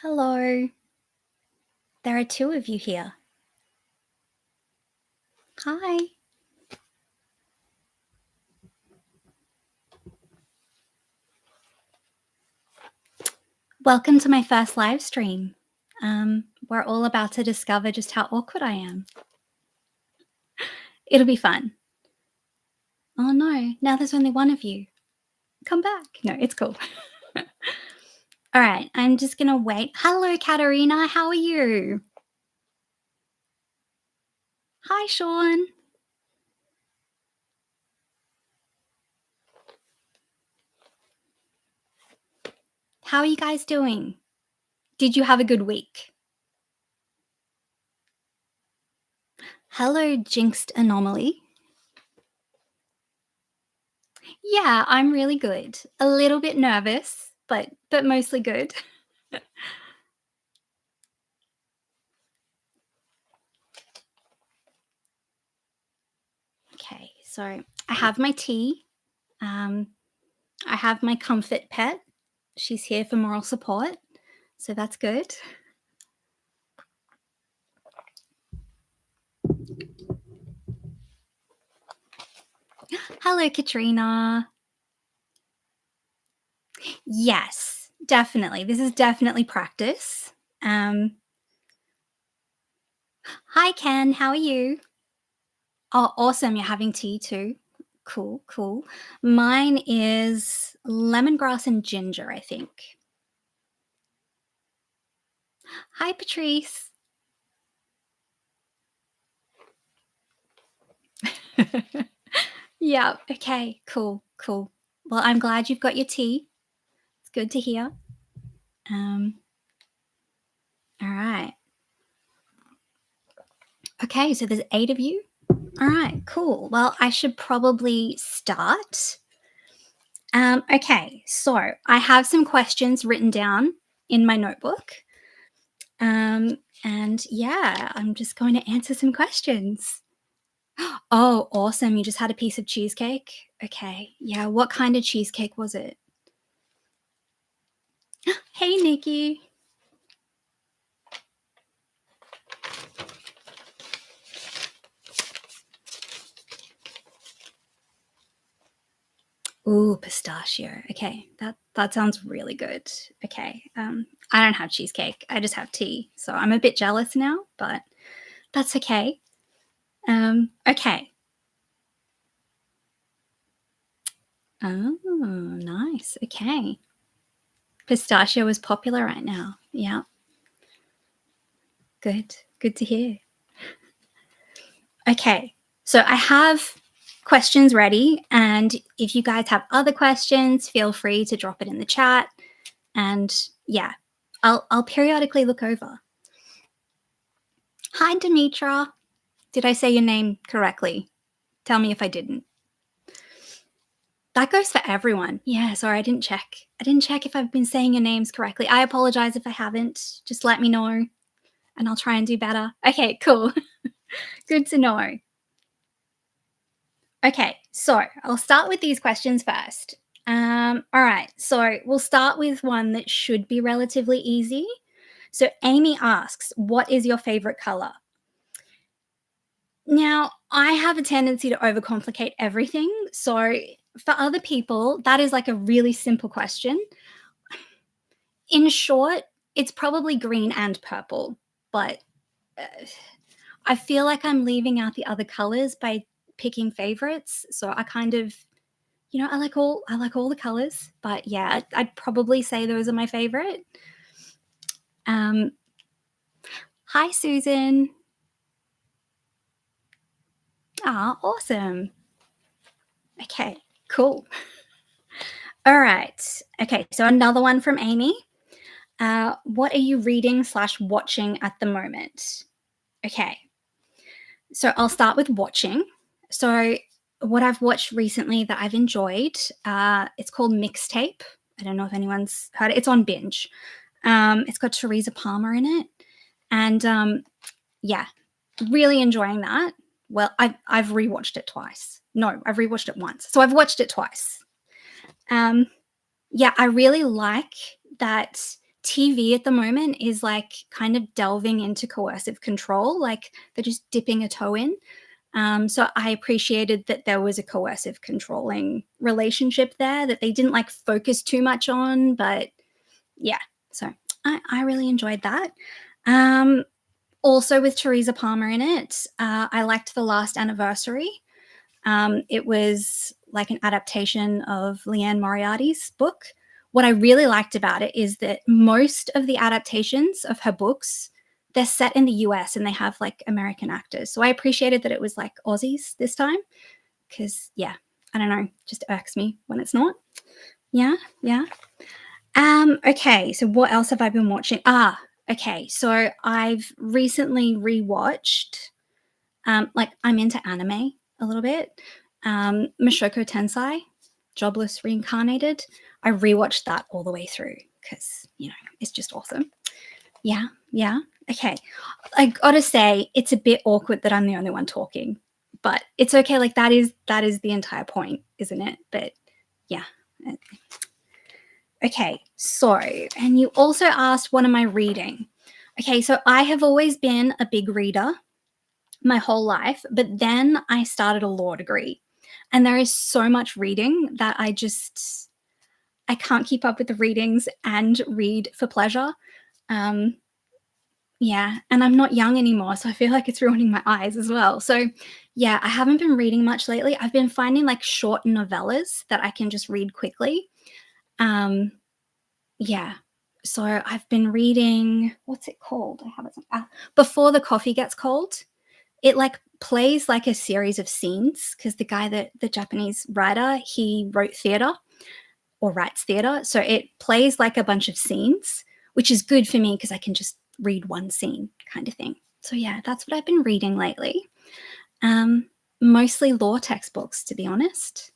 Hello, there are two of you here. Hi. Welcome to my first live stream. We're all about to discover just how awkward I am. It'll be fun. Oh no, now there's only one of you. Come back. No, it's cool. All right, I'm just gonna wait. Hello, Katerina. How are you? Hi, Sean. How are you guys doing? Did you have a good week? Hello, Jinxed Anomaly. Yeah, I'm really good. A little bit nervous, but mostly good. Okay, so I have my tea. Um, I have my comfort pet. She's here for moral support, so that's good. Hello, Katrina. Yes, definitely. This is definitely practice. Hi, Ken. How are you? Oh, awesome. You're having tea too. Cool, cool. Mine is lemongrass and ginger, I think. Hi, Patrice. Yeah, okay, cool, cool. Well, I'm glad you've got your tea. It's good to hear. Um, all right. Okay, so there's 8 of you. All right, cool. Well, I should probably start. Okay, so I have some questions written down in my notebook. And yeah, I'm just going to answer some questions. Oh, awesome. You just had a piece of cheesecake? Okay. Yeah, what kind of cheesecake was it? Hey, Nikki. Ooh, pistachio. Okay, that sounds really good. Okay, I don't have cheesecake. I just have tea, so I'm a bit jealous now, but that's okay. Okay. Oh, nice. Okay, pistachio is popular right now. Yeah, good. Good to hear. Okay, so I have questions ready, and if you guys have other questions, feel free to drop it in the chat. And yeah, I'll periodically look over. Hi, Demetra. Did I say your name correctly? Tell me if I didn't. That goes for everyone. Yeah, sorry, I didn't check. I didn't check if I've been saying your names correctly. I apologize if I haven't. Just let me know and I'll try and do better. Okay, cool. Good to know. Okay, so I'll start with these questions first. All right, so we'll start with one that should be relatively easy. So Amy asks, what is your favorite color? Now, I have a tendency to overcomplicate everything. So, for other people, that is like a really simple question. In short, it's probably green and purple, but uh, I feel like I'm leaving out the other colors by picking favorites. So, I kind of, I like all the colors, but yeah, I'd probably say those are my favorite. Um, Hi, Susan. Ah, awesome. Okay, cool. All right. Okay, so another one from Amy. What are you reading slash watching at the moment? Okay, so I'll start with watching. So what I've watched recently that I've enjoyed, it's called Mixtape. I don't know if anyone's heard it. It's on Binge. It's got Teresa Palmer in it, and yeah, really enjoying that. Well, I've rewatched it twice. No, I've rewatched it once, so I've watched it twice. Um, yeah, I really like that TV at the moment is like kind of delving into coercive control, like they're just dipping a toe in. So I appreciated that there was a coercive controlling relationship there that they didn't like focus too much on, but yeah. So I really enjoyed that. Um, Also with Teresa Palmer in it, I liked The Last Anniversary. It was like an adaptation of Leanne Moriarty's book. What I really liked about it is that most of the adaptations of her books, they're set in the US and they have like American actors. So I appreciated that it was like Aussies this time because, yeah, I don't know, just irks me when it's not. Yeah, yeah. Okay, so what else have I been watching? Okay, so I've recently rewatched like I'm into anime a little bit. Mashoko Tensei, Jobless Reincarnated. I rewatched that all the way through because it's just awesome. Yeah, yeah. Okay, I gotta say it's a bit awkward that I'm the only one talking, but it's okay. Like that is the entire point, isn't it? But yeah. Okay, so and you also asked what am I reading? Okay, so I have always been a big reader my whole life, but then I started a law degree. And there is so much reading that I can't keep up with the readings and read for pleasure. Um, yeah, and I'm not young anymore, so I feel like it's ruining my eyes as well. So, yeah, I haven't been reading much lately. I've been finding like short novellas that I can just read quickly. Um, yeah. So I've been reading, what's it called? I have it. Before the Coffee Gets Cold. It like plays like a series of scenes because the Japanese writer, he wrote theater or writes theater. So it plays like a bunch of scenes, which is good for me because I can just read one scene kind of thing. So yeah, that's what I've been reading lately. Um, Mostly law textbooks, to be honest.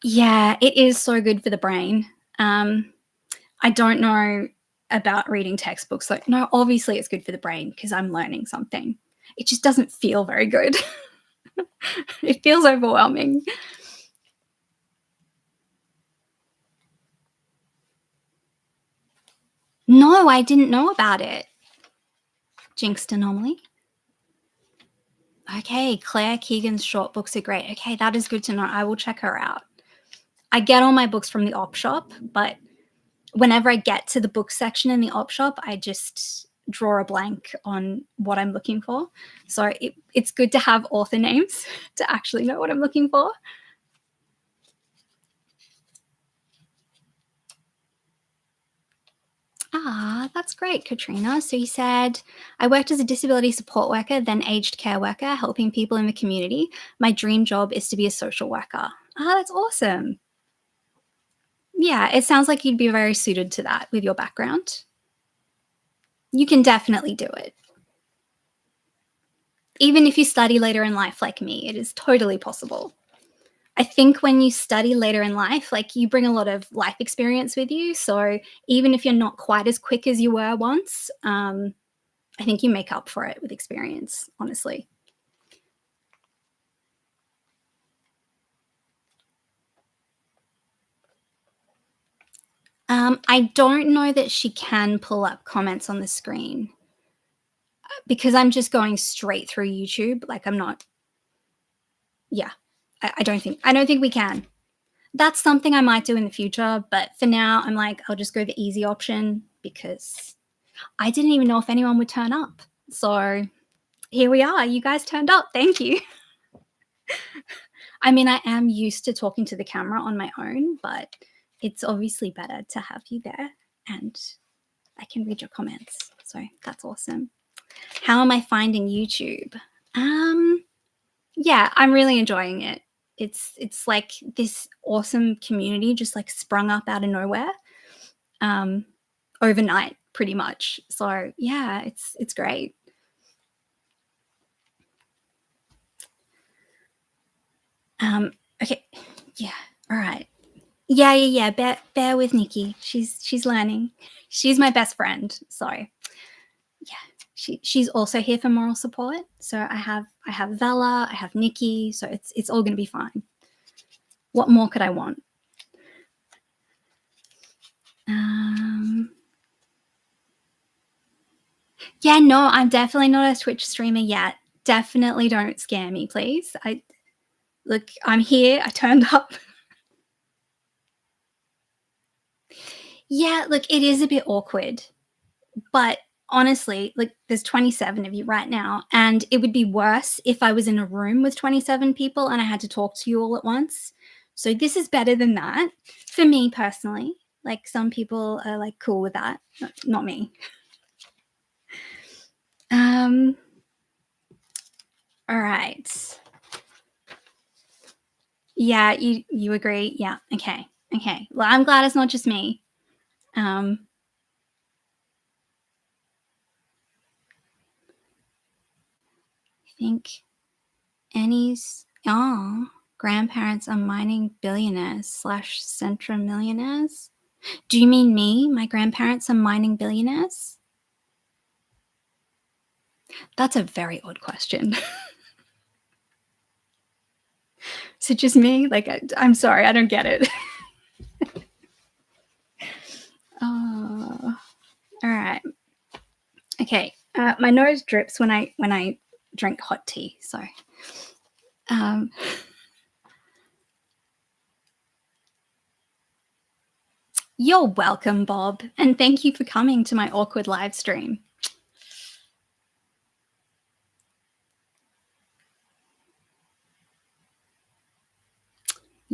Yeah, it is so good for the brain. I don't know about reading textbooks. Like, no, obviously it's good for the brain because I'm learning something. It just doesn't feel very good. It feels overwhelming. No, I didn't know about it. Jinxed anomaly. Okay, Claire Keegan's short books are great. Okay, that is good to know. I will check her out. I get all my books from the op shop, but whenever I get to the book section in the op shop, I just draw a blank on what I'm looking for. So it's good to have author names to actually know what I'm looking for. That's great, Katrina. So you said, I worked as a disability support worker, then aged care worker, helping people in the community. My dream job is to be a social worker. That's awesome. Yeah, it sounds like you'd be very suited to that with your background. You can definitely do it. Even if you study later in life like me, it is totally possible. I think when you study later in life, like you bring a lot of life experience with you. So even if you're not quite as quick as you were once, I think you make up for it with experience, honestly. I don't know that she can pull up comments on the screen because I'm just going straight through YouTube. Like I'm not. Yeah, I don't think we can. That's something I might do in the future, but for now, I'm like I'll just go the easy option because I didn't even know if anyone would turn up. So here we are. You guys turned up. Thank you. I mean, I am used to talking to the camera on my own, but it's obviously better to have you there and I can read your comments. So that's awesome. How am I finding YouTube? Um, yeah, I'm really enjoying it. It's like this awesome community just like sprung up out of nowhere, um, overnight, pretty much. So yeah, it's great. Um, okay, yeah, all right. Yeah, yeah, yeah. Bear with Nikki. She's learning. She's my best friend. So yeah, she's also here for moral support. So I have Vella, I have Nikki. So it's all gonna be fine. What more could I want? Um, yeah, no, I'm definitely not a Twitch streamer yet. Definitely don't scare me, please. I look, I'm here. I turned up. Yeah, look, it is a bit awkward, but honestly, like there's 27 of you right now, and it would be worse if I was in a room with 27 people and I had to talk to you all at once. So this is better than that for me personally. Like some people are like cool with that, not me. Um, all right. Yeah, you agree? Yeah. Okay. Okay. Well, I'm glad it's not just me. Um, I think Annie's grandparents are mining billionaires slash centra millionaires. Do you mean me? My grandparents are mining billionaires? That's a very odd question. Is it just me? Like, I'm sorry, I don't get it. Oh, all right. Okay. My nose drips when I drink hot tea. So, um, you're welcome, Bob, and thank you for coming to my awkward live stream.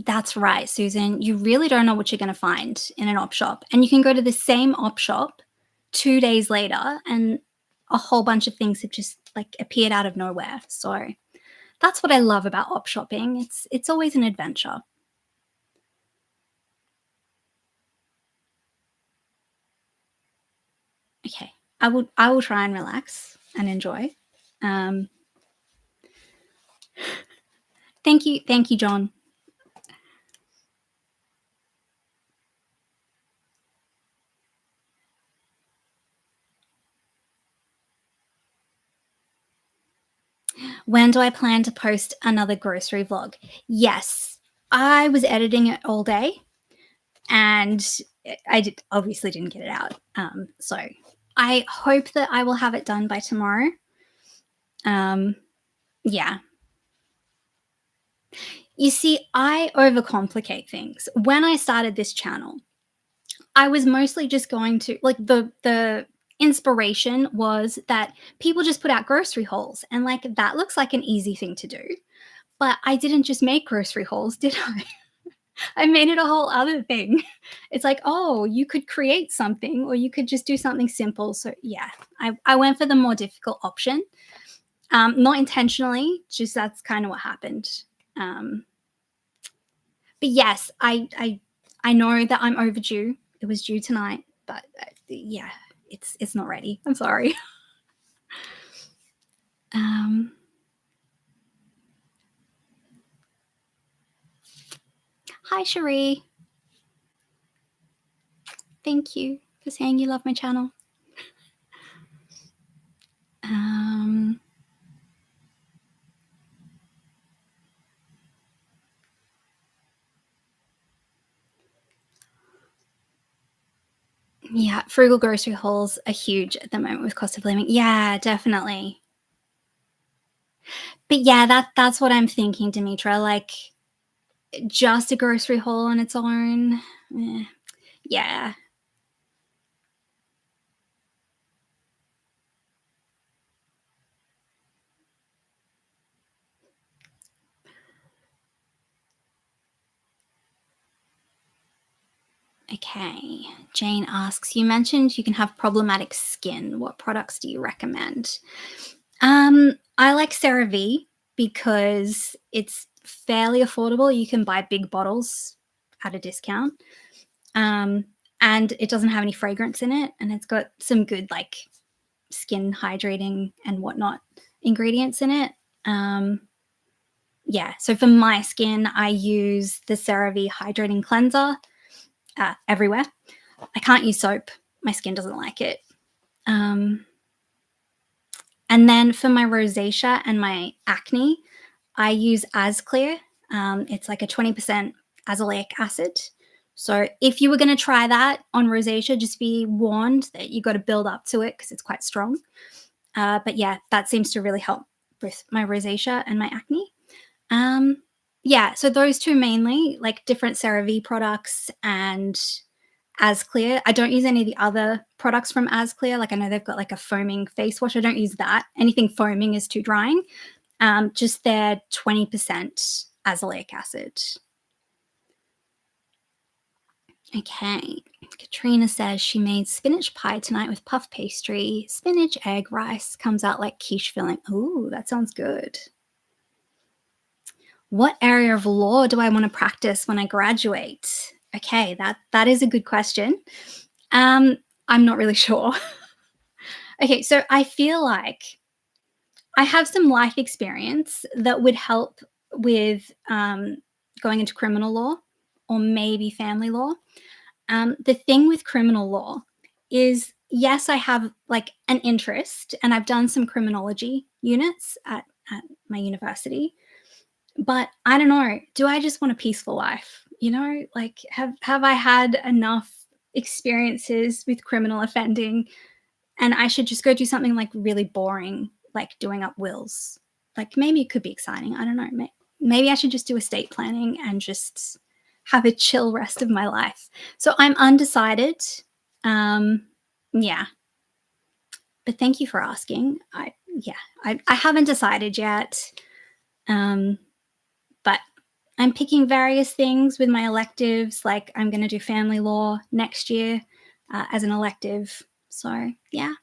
That's right, Susan. You really don't know what you're going to find in an op shop. And you can go to the same op shop 2 days later and a whole bunch of things have just like appeared out of nowhere. So that's what I love about op shopping. It's always an adventure. Okay. I will try and relax and enjoy. Um, thank you, John. When do I plan to post another grocery vlog? Yes, I was editing it all day and obviously didn't get it out. So I hope that I will have it done by tomorrow. Um, yeah. You see, I overcomplicate things. When I started this channel, I was mostly just going to like the inspiration was that people just put out grocery hauls and like that looks like an easy thing to do. But I didn't just make grocery hauls, did I? I made it a whole other thing. It's like, oh, you could create something or you could just do something simple. So yeah, I went for the more difficult option. Not intentionally, just that's kind of what happened. Um, but yes, I know that I'm overdue. It was due tonight, but yeah, it's not ready. I'm sorry. Um, Hi, Cherie. Thank you for saying you love my channel. Um, Yeah, frugal grocery hauls are huge at the moment with cost of living. Yeah, definitely. But yeah, that's what I'm thinking, Demetra. Like just a grocery haul on its own. eh, yeah. Okay. Jane asks, you mentioned you can have problematic skin. What products do you recommend? I like CeraVe because it's fairly affordable. You can buy big bottles at a discount. Um, and it doesn't have any fragrance in it, and it's got some good like skin hydrating and whatnot ingredients in it. Um, yeah, so for my skin, I use the CeraVe hydrating cleanser everywhere. I can't use soap. My skin doesn't like it. Um, and then for my rosacea and my acne, I use As Clear. It's like a 20% azelaic acid. So if you were going to try that on rosacea, just be warned that you got to build up to it because it's quite strong. But yeah, that seems to really help with my rosacea and my acne. Um, yeah, so those two mainly, like different CeraVe products and As Clear. I don't use any of the other products from As Clear. Like I know they've got like a foaming face wash. I don't use that. Anything foaming is too drying. Just their 20% azelaic acid. Okay. Katrina says she made spinach pie tonight with puff pastry, spinach, egg, rice. Comes out like quiche filling. Ooh, that sounds good. What area of law do I want to practice when I graduate? Okay, that is a good question. I'm not really sure. Okay, so I feel like I have some life experience that would help with going into criminal law or maybe family law. The thing with criminal law is, yes, I have like an interest, and I've done some criminology units at my university. But I don't know, do I just want a peaceful life? You know, like have I had enough experiences with criminal offending and I should just go do something like really boring, like doing up wills? Like maybe it could be exciting. I don't know. Maybe I should just do estate planning and just have a chill rest of my life. So I'm undecided. Um, yeah, but thank you for asking. I haven't decided yet. Um, but I'm picking various things with my electives. Like I'm going to do family law next year as an elective. So yeah.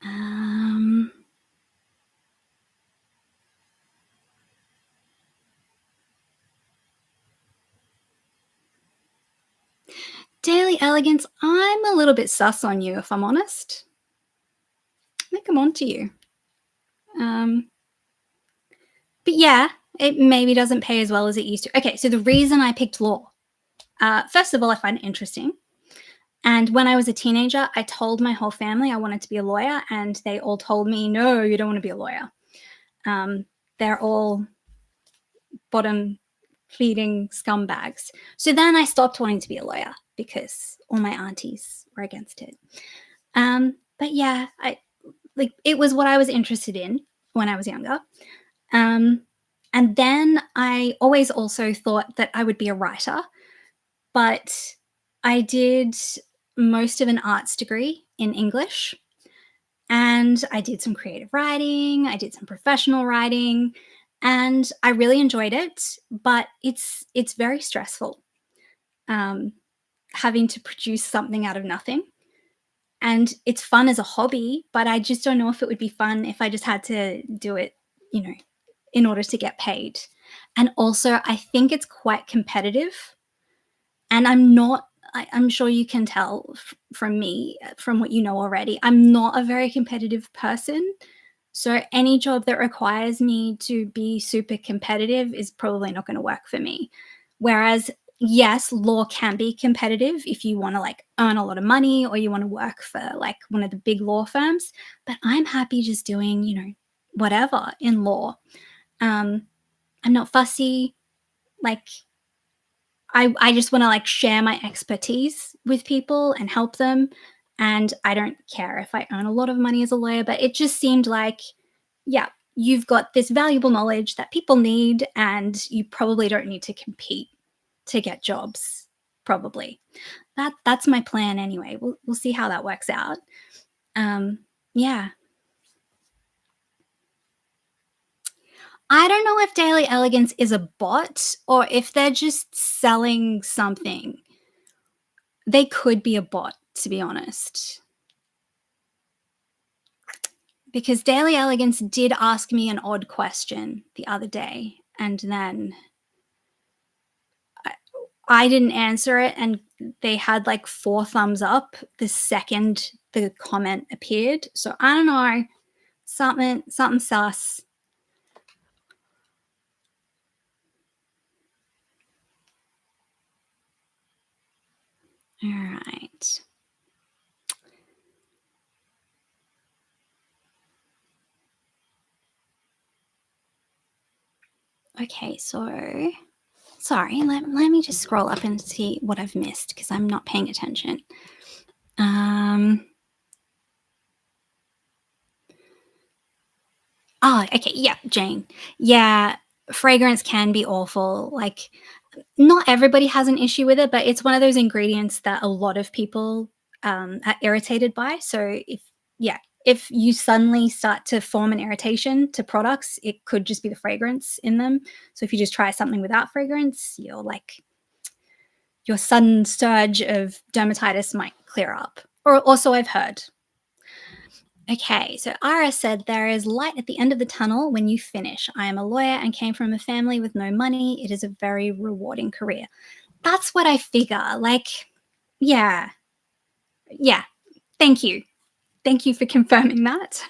Um, Daily Elegance, I'm a little bit sus on you, if I'm honest. I think I'm on to you. Um, but yeah, it maybe doesn't pay as well as it used to. Okay, so the reason I picked law, first of all, I find it interesting. And when I was a teenager, I told my whole family I wanted to be a lawyer, and they all told me, no, you don't want to be a lawyer. Um, they're all bottom feeding scumbags. So then I stopped wanting to be a lawyer because all my aunties were against it. But yeah, it was what I was interested in when I was younger. Um, and then I always also thought that I would be a writer, but I did most of an arts degree in English, and I did some creative writing, I did some professional writing, and I really enjoyed it, but it's very stressful, um, having to produce something out of nothing. And it's fun as a hobby, but I just don't know if it would be fun if I just had to do it, you know, in order to get paid. And also, I think it's quite competitive, and I'm sure you can tell from me, from what you know already, I'm not a very competitive person. So any job that requires me to be super competitive is probably not going to work for me. Whereas, yes, law can be competitive if you want to like earn a lot of money or you want to work for like one of the big law firms. But I'm happy just doing, whatever in law. Um, I'm not fussy. Like I just want to like share my expertise with people and help them. And I don't care if I earn a lot of money as a lawyer, but it just seemed like, yeah, you've got this valuable knowledge that people need, and you probably don't need to compete to get jobs. Probably that's my plan anyway. We'll see how that works out. Um, yeah, I don't know if Daily Elegance is a bot or if they're just selling something. They could be a bot, to be honest. Because Daily Elegance did ask me an odd question the other day, and then I didn't answer it, and they had like 4 thumbs up the second the comment appeared. So I don't know, something sus. All right. Okay, so Sorry, let me just scroll up and see what I've missed because I'm not paying attention. Um, oh, okay. Yeah, Jane. Yeah, fragrance can be awful. Like, not everybody has an issue with it, but it's one of those ingredients that a lot of people are irritated by. So yeah, if you suddenly start to form an irritation to products, it could just be the fragrance in them. So if you just try something without fragrance, your sudden surge of dermatitis might clear up. Or also, I've heard. Okay, so Ira said there is light at the end of the tunnel when you finish. I am a lawyer and came from a family with no money. It is a very rewarding career. That's what I figure. Like, yeah, yeah. Thank you. Thank you for confirming that.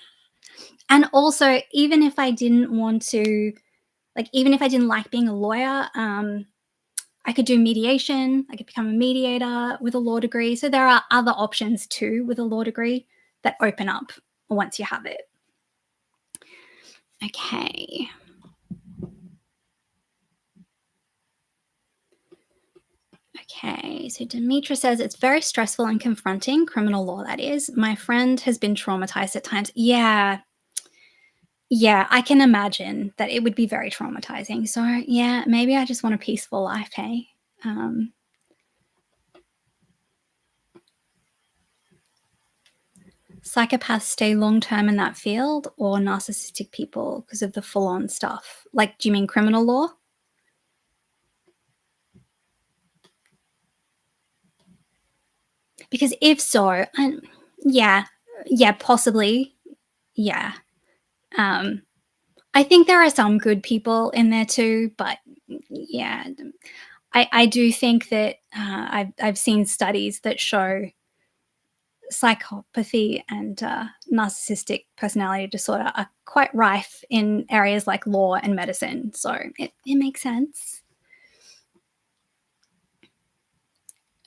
And also, even if I didn't want to, like, even if I didn't like being a lawyer, I could do mediation. I could become a mediator with a law degree. So there are other options too with a law degree that open up once you have it. Okay. Okay, so Demetra says it's very stressful and confronting, criminal law, that is. My friend has been traumatized at times. Yeah, I can imagine that it would be very traumatizing. So, yeah, maybe I just want a peaceful life, hey? Um, Psychopaths stay long term in that field or narcissistic people because of the full on stuff? Like, do you mean criminal law? Because if so, yeah, yeah, possibly. Yeah. Um, I think there are some good people in there too, but yeah, I do think that I've seen studies that show psychopathy and narcissistic personality disorder are quite rife in areas like law and medicine. So it makes sense.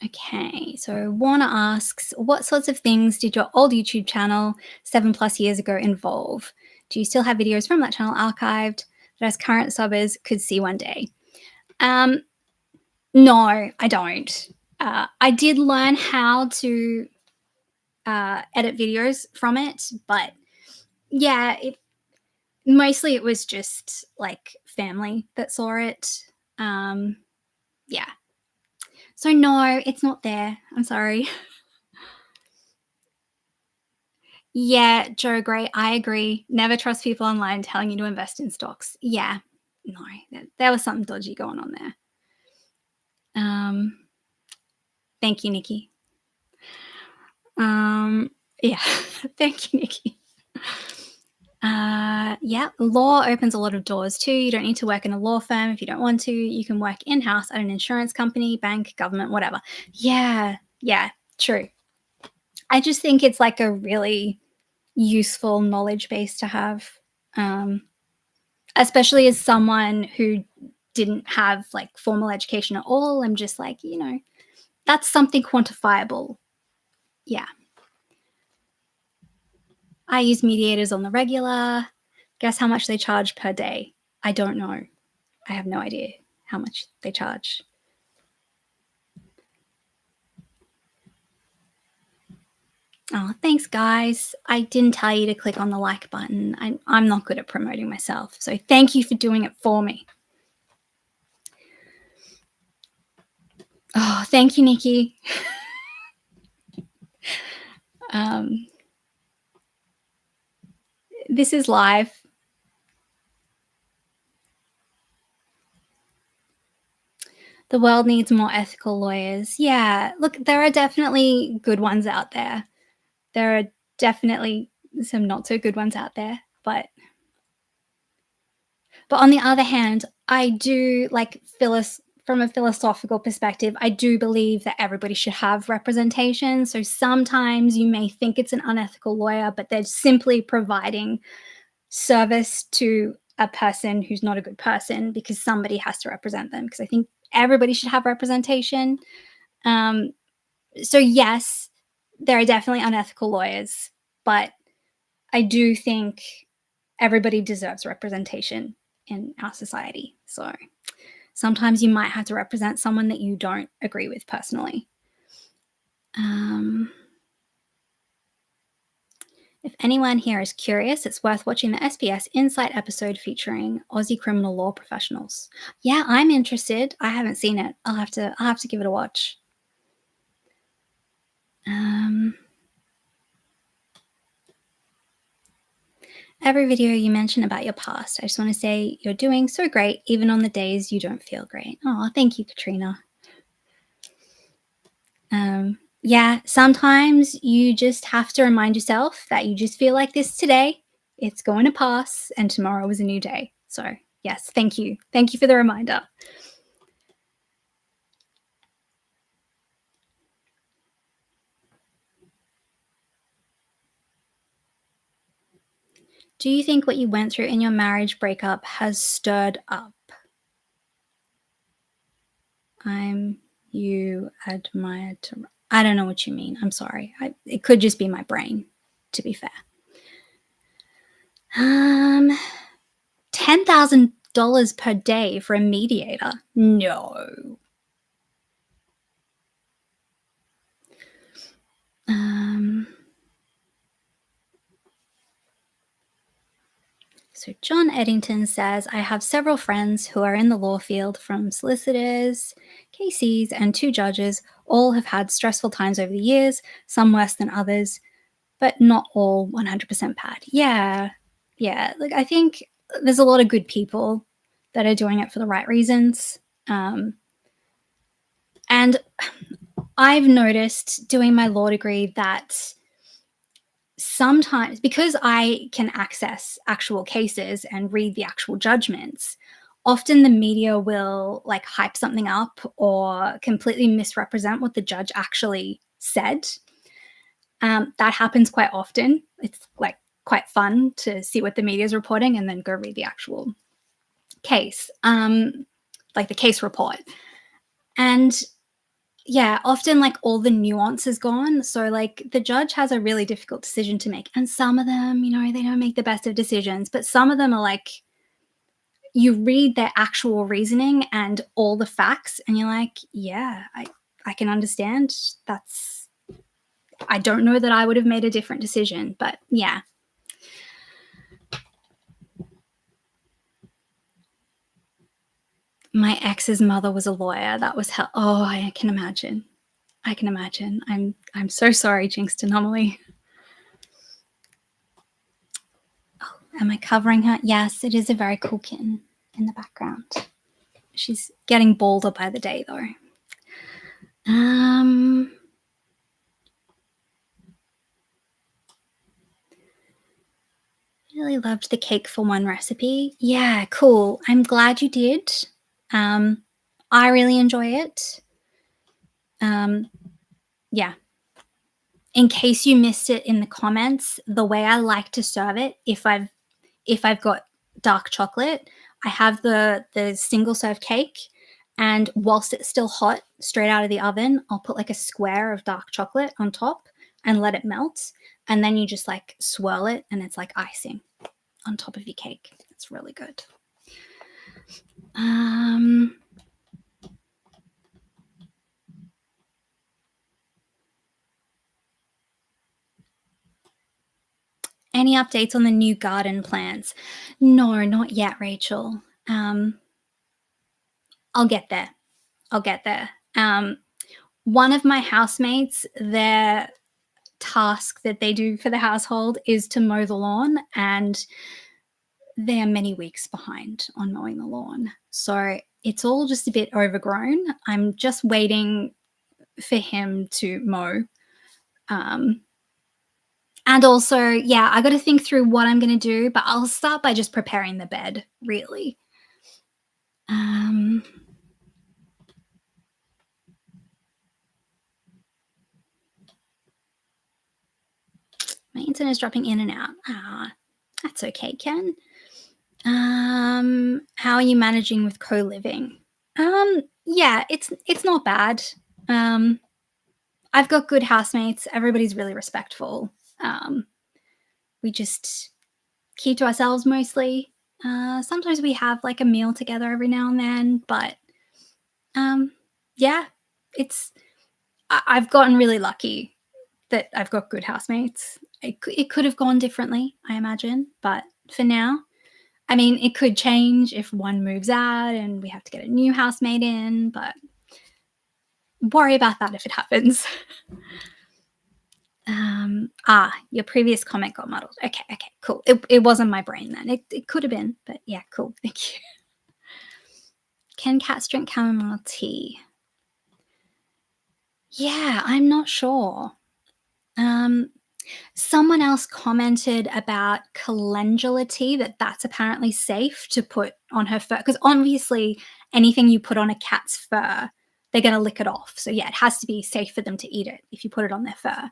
Okay, so Warner asks, what sorts of things did your old YouTube channel 7+ years ago involve? Do you still have videos from that channel archived that as current subbers could see one day? Um, no, I don't. I did learn how to edit videos from it, but yeah, mostly it was just like family that saw it. Um, yeah. So no, it's not there. I'm sorry. Yeah, Joe Gray, I agree. Never trust people online telling you to invest in stocks. Yeah. No, there was something dodgy going on there. Um, thank you, Nikki. Yeah. Thank you, Nikki. Yeah, law opens a lot of doors too. You don't need to work in a law firm if you don't want to. You can work in house at an insurance company, bank, government, whatever. Yeah, yeah, true. I just think it's like a really useful knowledge base to have, um, especially as someone who didn't have like formal education at all. I'm just like, that's something quantifiable. Yeah. I use mediators on the regular. Guess how much they charge per day? I don't know. I have no idea how much they charge. Oh, thanks, guys. I didn't tell you to click on the like button. I'm not good at promoting myself. So thank you for doing it for me. Oh, thank you, Nikki. Um, this is live. The world needs more ethical lawyers. Yeah, look, there are definitely good ones out there. There are definitely some not so good ones out there, but on the other hand, I do like from a philosophical perspective, I do believe that everybody should have representation. So sometimes you may think it's an unethical lawyer, but they're simply providing service to a person who's not a good person because somebody has to represent them. Because I think everybody should have representation. Um, so yes, there are definitely unethical lawyers, but I do think everybody deserves representation in our society. So Sometimes you might have to represent someone that you don't agree with personally. Um, if anyone here is curious, it's worth watching the SBS Insight episode featuring Aussie criminal law professionals. Yeah, I'm interested. I haven't seen it. I'll have to give it a watch. Um, every video you mention about your past, I just want to say you're doing so great, even on the days you don't feel great. Oh, thank you, Katrina. Yeah, sometimes you just have to remind yourself that you just feel like this today. It's going to pass, and tomorrow is a new day. So, yes, thank you. Thank you for the reminder. Do you think what you went through in your marriage breakup has stirred up? I'm you admired to. I don't know what you mean. I'm sorry. It could just be my brain, to be fair. Um, $10,000 per day for a mediator? No. Um, So, John Eddington says, I have several friends who are in the law field, from solicitors, KCs, and two judges. All have had stressful times over the years, some worse than others, but not all 100% bad. Yeah. Yeah. Like, I think there's a lot of good people that are doing it for the right reasons. And I've noticed doing my law degree that sometimes, because I can access actual cases and read the actual judgments, often the media will like hype something up or completely misrepresent what the judge actually said. That happens quite often. It's like quite fun to see what the media is reporting and then go read the actual case, like the case report. And yeah, often like all the nuance is gone. So like the judge has a really difficult decision to make. And some of them, they don't make the best of decisions, but some of them are like you read their actual reasoning and all the facts and you're like, yeah, I can understand. That's I don't know that I would have made a different decision, but yeah. My ex's mother was a lawyer. That was hell. Oh, I can imagine. I can imagine. I'm so sorry, Jinxed Anomaly. Am I covering her? Yes, it is a very cool kitten in the background. She's getting bolder by the day, though. Really loved the cake for one recipe. Yeah, cool. I'm glad you did. I really enjoy it. Yeah. In case you missed it in the comments, the way I like to serve it, if I've got dark chocolate, I have the single serve cake, and whilst it's still hot, straight out of the oven, I'll put like a square of dark chocolate on top and let it melt, and then you just like swirl it, and it's like icing on top of your cake. It's really good. Any updates on the new garden plants? No, not yet, Rachel. I'll get there. I'll get there. One of my housemates, their task that they do for the household is to mow the lawn, and they're many weeks behind on mowing the lawn. So it's all just a bit overgrown. I'm just waiting for him to mow. And also, yeah, I got to think through what I'm going to do, but I'll start by just preparing the bed, really. My internet is dropping in and out. That's okay, Ken. How are you managing with co-living? Yeah, it's not bad. I've got good housemates. Everybody's really respectful. We just keep to ourselves mostly. Sometimes we have like a meal together every now and then, but Um, yeah, it's I've gotten really lucky that I've got good housemates. It could have gone differently, I imagine, but for now, I mean, it could change if one moves out and we have to get a new housemate in, but worry about that if it happens. Your previous comment got muddled. Okay, okay, cool. It wasn't my brain then. It could have been, but yeah, cool. Thank you. Can cats drink chamomile tea? Yeah, I'm not sure. Um, Someone else commented about calendula tea, that's apparently safe to put on her fur because obviously anything you put on a cat's fur, they're going to lick it off. So yeah, it has to be safe for them to eat it if you put it on their fur.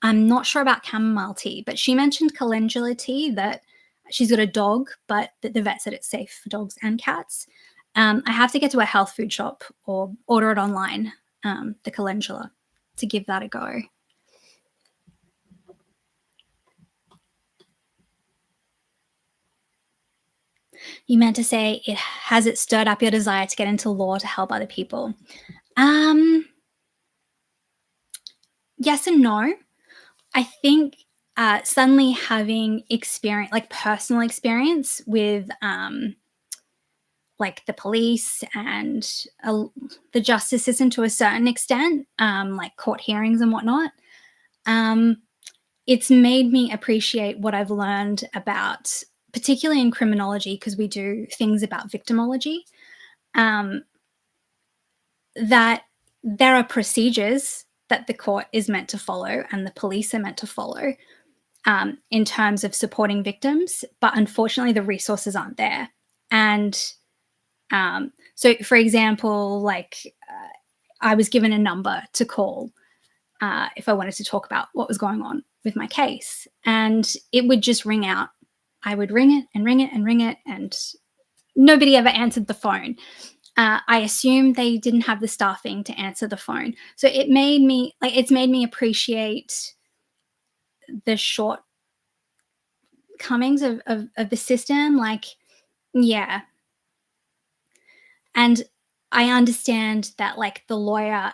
I'm not sure about chamomile tea, but she mentioned calendula tea that she's got a dog, but that the vet said it's safe for dogs and cats. I have to get to a health food shop or order it online, the calendula, to give that a go. You meant to say it stirred up your desire to get into law to help other people? Um, yes and no. I think suddenly having experience, like personal experience with like the police and the justice system to a certain extent, like court hearings and whatnot, um, it's made me appreciate what I've learned about, particularly in criminology, because we do things about victimology. Um, that there are procedures that the court is meant to follow and the police are meant to follow in terms of supporting victims, but unfortunately, the resources aren't there. And so, for example, like I was given a number to call if I wanted to talk about what was going on with my case, and it would just ring out. I would ring it and ring it and ring it, and nobody ever answered the phone. I assumed they didn't have the staffing to answer the phone. So it's made me appreciate the shortcomings of the system. Like, yeah. And I understand that like the lawyer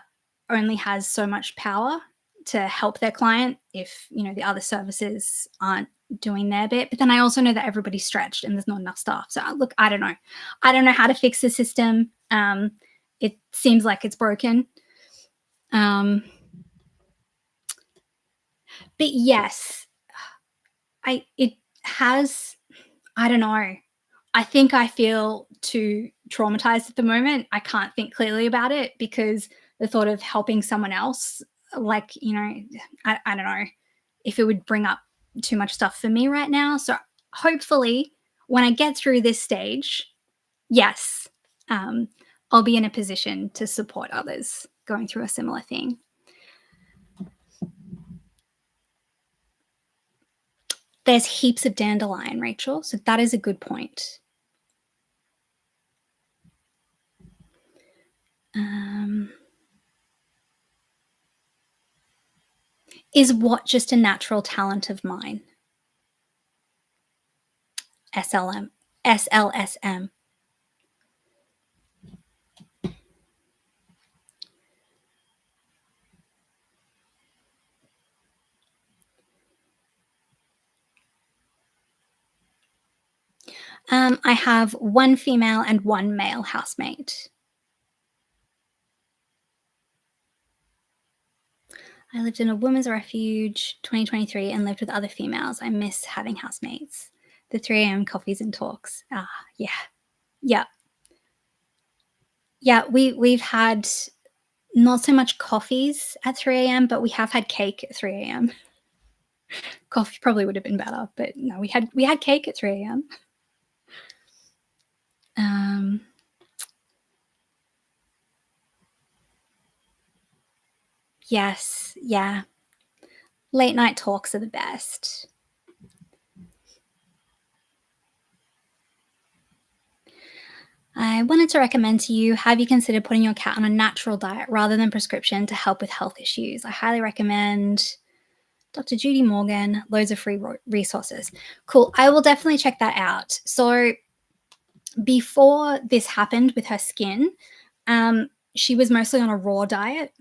only has so much power to help their client if, the other services aren't doing their bit. But then I also know that everybody's stretched and there's not enough staff. So look, I don't know. I don't know how to fix the system. It seems like it's broken. Um, but yes, it has. I don't know. I think I feel too traumatized at the moment. I can't think clearly about it because the thought of helping someone else, like, I don't know if it would bring up too much stuff for me right now. So hopefully, when I get through this stage, yes, um, I'll be in a position to support others going through a similar thing. There's heaps of dandelion, Rachel. So that is a good point. Um, is what just a natural talent of mine? SLM, SLSM. I have one female and one male housemate. I lived in a women's refuge 2023 and lived with other females. I miss having housemates. The 3 a.m. coffees and talks. Yeah. Yeah. Yeah, we've had not so much coffees at 3 a.m., but we have had cake at 3 a.m. Coffee probably would have been better, but no, we had cake at 3 a.m. Um, yes, yeah. Late night talks are the best. I wanted to recommend to you, have you considered putting your cat on a natural diet rather than prescription to help with health issues? I highly recommend Dr. Judy Morgan, loads of free resources. Cool. I will definitely check that out. So, before this happened with her skin, she was mostly on a raw diet,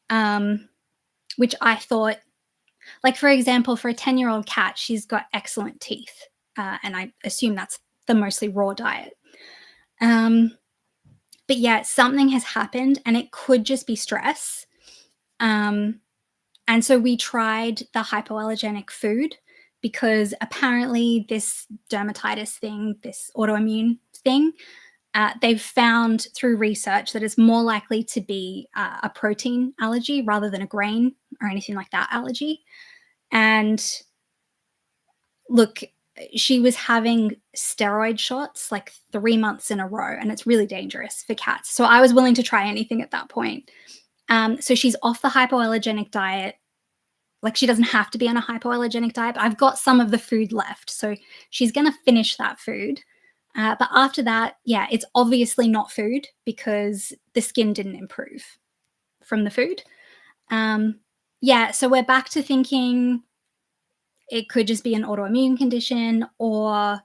um, which I thought, like, for example, for a 10-year-old cat, she's got excellent teeth. And I assume that's the mostly raw diet. Um, but yeah, something has happened and it could just be stress. Um, and so we tried the hypoallergenic food because apparently this dermatitis thing, this autoimmune thing, they've found through research that it's more likely to be a protein allergy rather than a grain or anything like that allergy. And look, she was having steroid shots like 3 months in a row, and it's really dangerous for cats. So I was willing to try anything at that point. So she's off the hypoallergenic diet. Like, she doesn't have to be on a hypoallergenic diet, but I've got some of the food left. So she's going to finish that food. But after that, yeah, it's obviously not food because the skin didn't improve from the food. Um, yeah, so we're back to thinking it could just be an autoimmune condition, or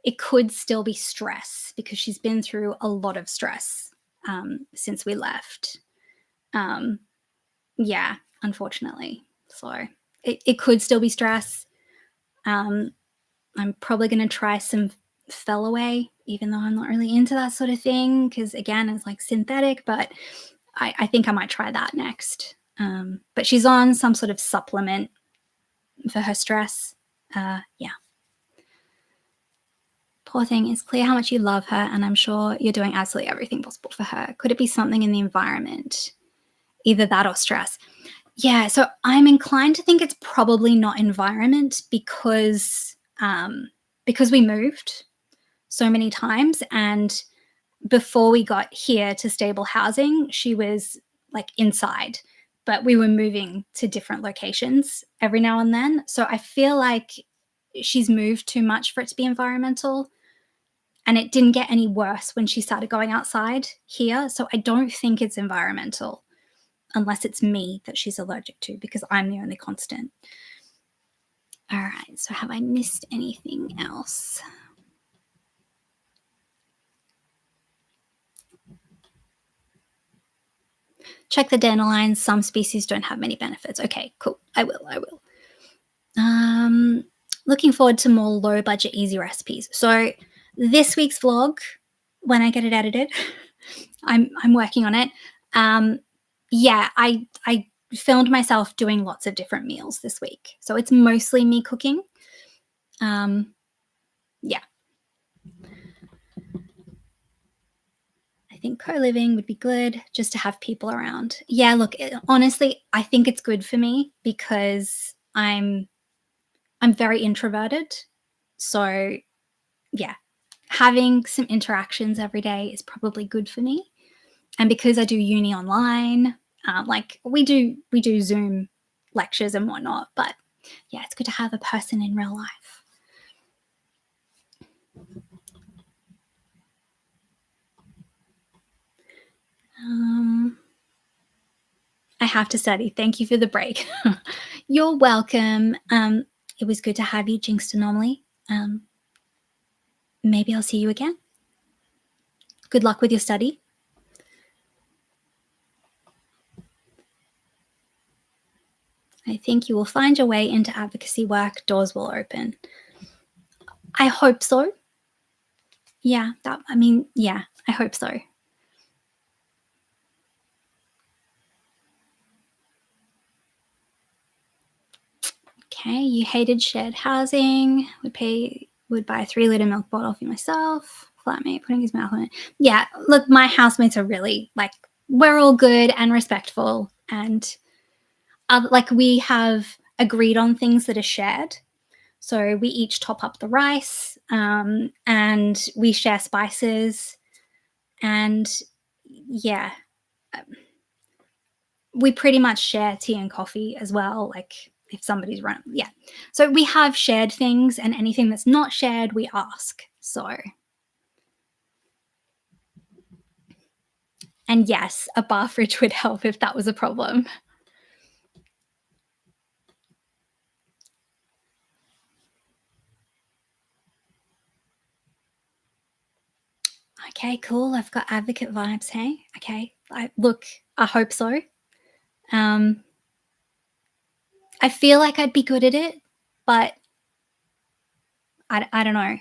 it could still be stress because she's been through a lot of stress since we left. Um, yeah, unfortunately. So it could still be stress. Um, I'm probably going to try some Fellaway, even though I'm not really into that sort of thing, because again, it's like synthetic, but I think I might try that next. But she's on some sort of supplement for her stress. Yeah. Poor thing, it's clear how much you love her, and I'm sure you're doing absolutely everything possible for her. Could it be something in the environment? Either that or stress. Yeah, so I'm inclined to think it's probably not environment because we moved so many times, and before we got here to stable housing, she was like inside, but we were moving to different locations every now and then. So I feel like she's moved too much for it to be environmental, and it didn't get any worse when she started going outside here. So I don't think it's environmental unless it's me that she's allergic to because I'm the only constant. All right, so have I missed anything else? Check the dandelions. Some species don't have many benefits. Okay, cool. I will. Um, Looking forward to more low budget, easy recipes. So this week's vlog, when I get it edited, I'm working on it. Yeah, I filmed myself doing lots of different meals this week, so it's mostly me cooking. Yeah, I think co-living would be good just to have people around. Yeah, look, honestly, I think it's good for me because I'm very introverted. So, yeah, having some interactions every day is probably good for me. And because I do uni online, like we do Zoom lectures and whatnot, but yeah, it's good to have a person in real life. Um, I have to study. Thank you for the break. You're welcome. It was good to have you, Jinxed Anomaly. Maybe I'll see you again. Good luck with your study. I think you will find your way into advocacy work. Doors will open. I hope so. Yeah, yeah, I hope so. Okay, you hated shared housing. Would buy a 3 liter milk bottle for myself. Flatmate putting his mouth on it. Yeah, look, my housemates are really like we're all good and respectful, and like we have agreed on things that are shared. So we each top up the rice, and we share spices, and yeah, we pretty much share tea and coffee as well. Like if somebody's run, yeah. So we have shared things, and anything that's not shared, we ask. So, and yes, a bar fridge would help if that was a problem. Okay, cool. I've got advocate vibes. Hey, okay. Look, I hope so. Um, I feel like I'd be good at it, but I don't know.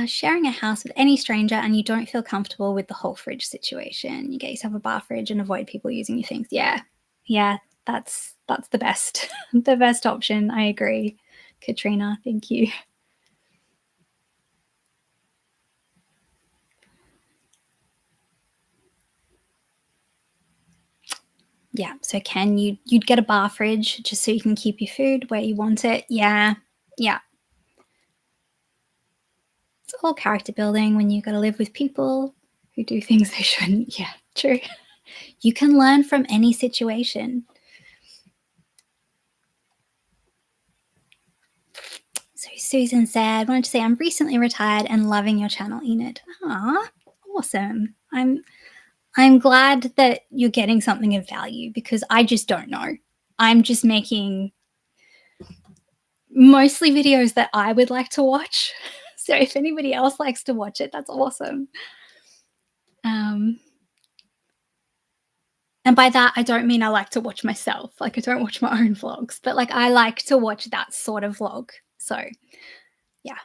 Sharing a house with any stranger and you don't feel comfortable with the whole fridge situation. You get yourself a bar fridge and avoid people using your things. Yeah, yeah, that's the best, the best option. I agree, Katrina. Thank you. Yeah. So can you'd get a bar fridge just so you can keep your food where you want it? Yeah, yeah. It's all character building when you got to live with people who do things they shouldn't. Yeah, true. You can learn from any situation. So Susan said, wanted to say I'm recently retired and loving your channel, Enid. Ah, awesome. I'm glad that you're getting something of value because I just don't know. I'm just making mostly videos that I would like to watch. So if anybody else likes to watch it, that's awesome. Um, and by that, I don't mean I like to watch myself. Like I don't watch my own vlogs, but like I like to watch that sort of vlog. So yeah.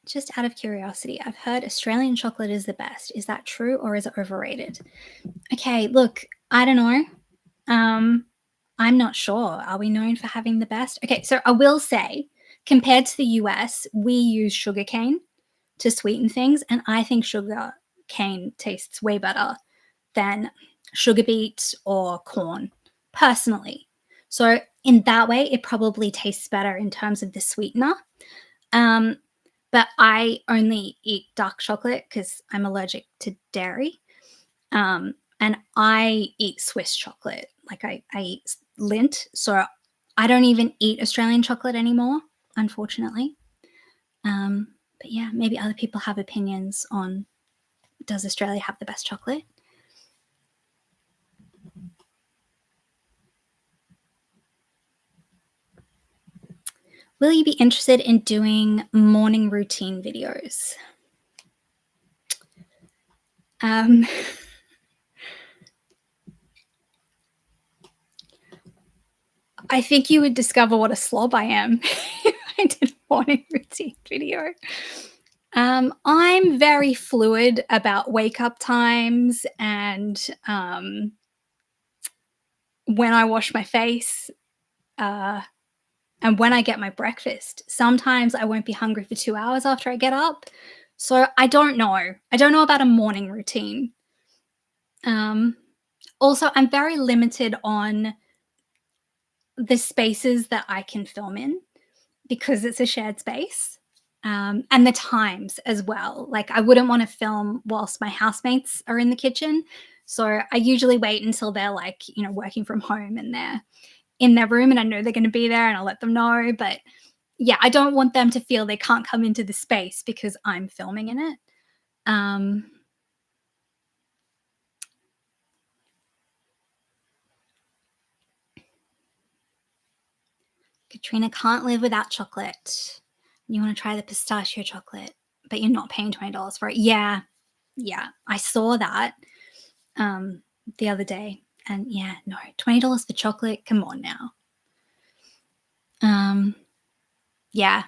Just out of curiosity, I've heard Australian chocolate is the best. Is that true or is it overrated? Okay, look, I don't know. Um, I'm not sure. Are we known for having the best? Okay, so I will say, compared to the US, we use sugarcane to sweeten things, and I think sugar cane tastes way better than sugar beet or corn, personally. So in that way, it probably tastes better in terms of the sweetener. Um, but I only eat dark chocolate because I'm allergic to dairy. And I eat Swiss chocolate. Like I eat Lindt. So I don't even eat Australian chocolate anymore, unfortunately. But yeah, maybe other people have opinions on does Australia have the best chocolate? Will you be interested in doing morning routine videos? Um, I think you would discover what a slob I am if I did a morning routine video. I'm very fluid about wake up times and when I wash my face uh, and when I get my breakfast. Sometimes I won't be hungry for 2 hours after I get up. So I don't know. I don't know about a morning routine. Um, Also, I'm very limited on the spaces that I can film in because it's a shared space. And the times as well. Like, I wouldn't want to film whilst my housemates are in the kitchen. So I usually wait until they're like, working from home and they're in their room and I know they're going to be there and I'll let them know. But yeah, I don't want them to feel they can't come into the space because I'm filming in it. Um, Katrina can't live without chocolate. You want to try the pistachio chocolate, but you're not paying $20 for it. Yeah, yeah, I saw that um, the other day, and yeah, no, $20 for chocolate. Come on now. Um, yeah,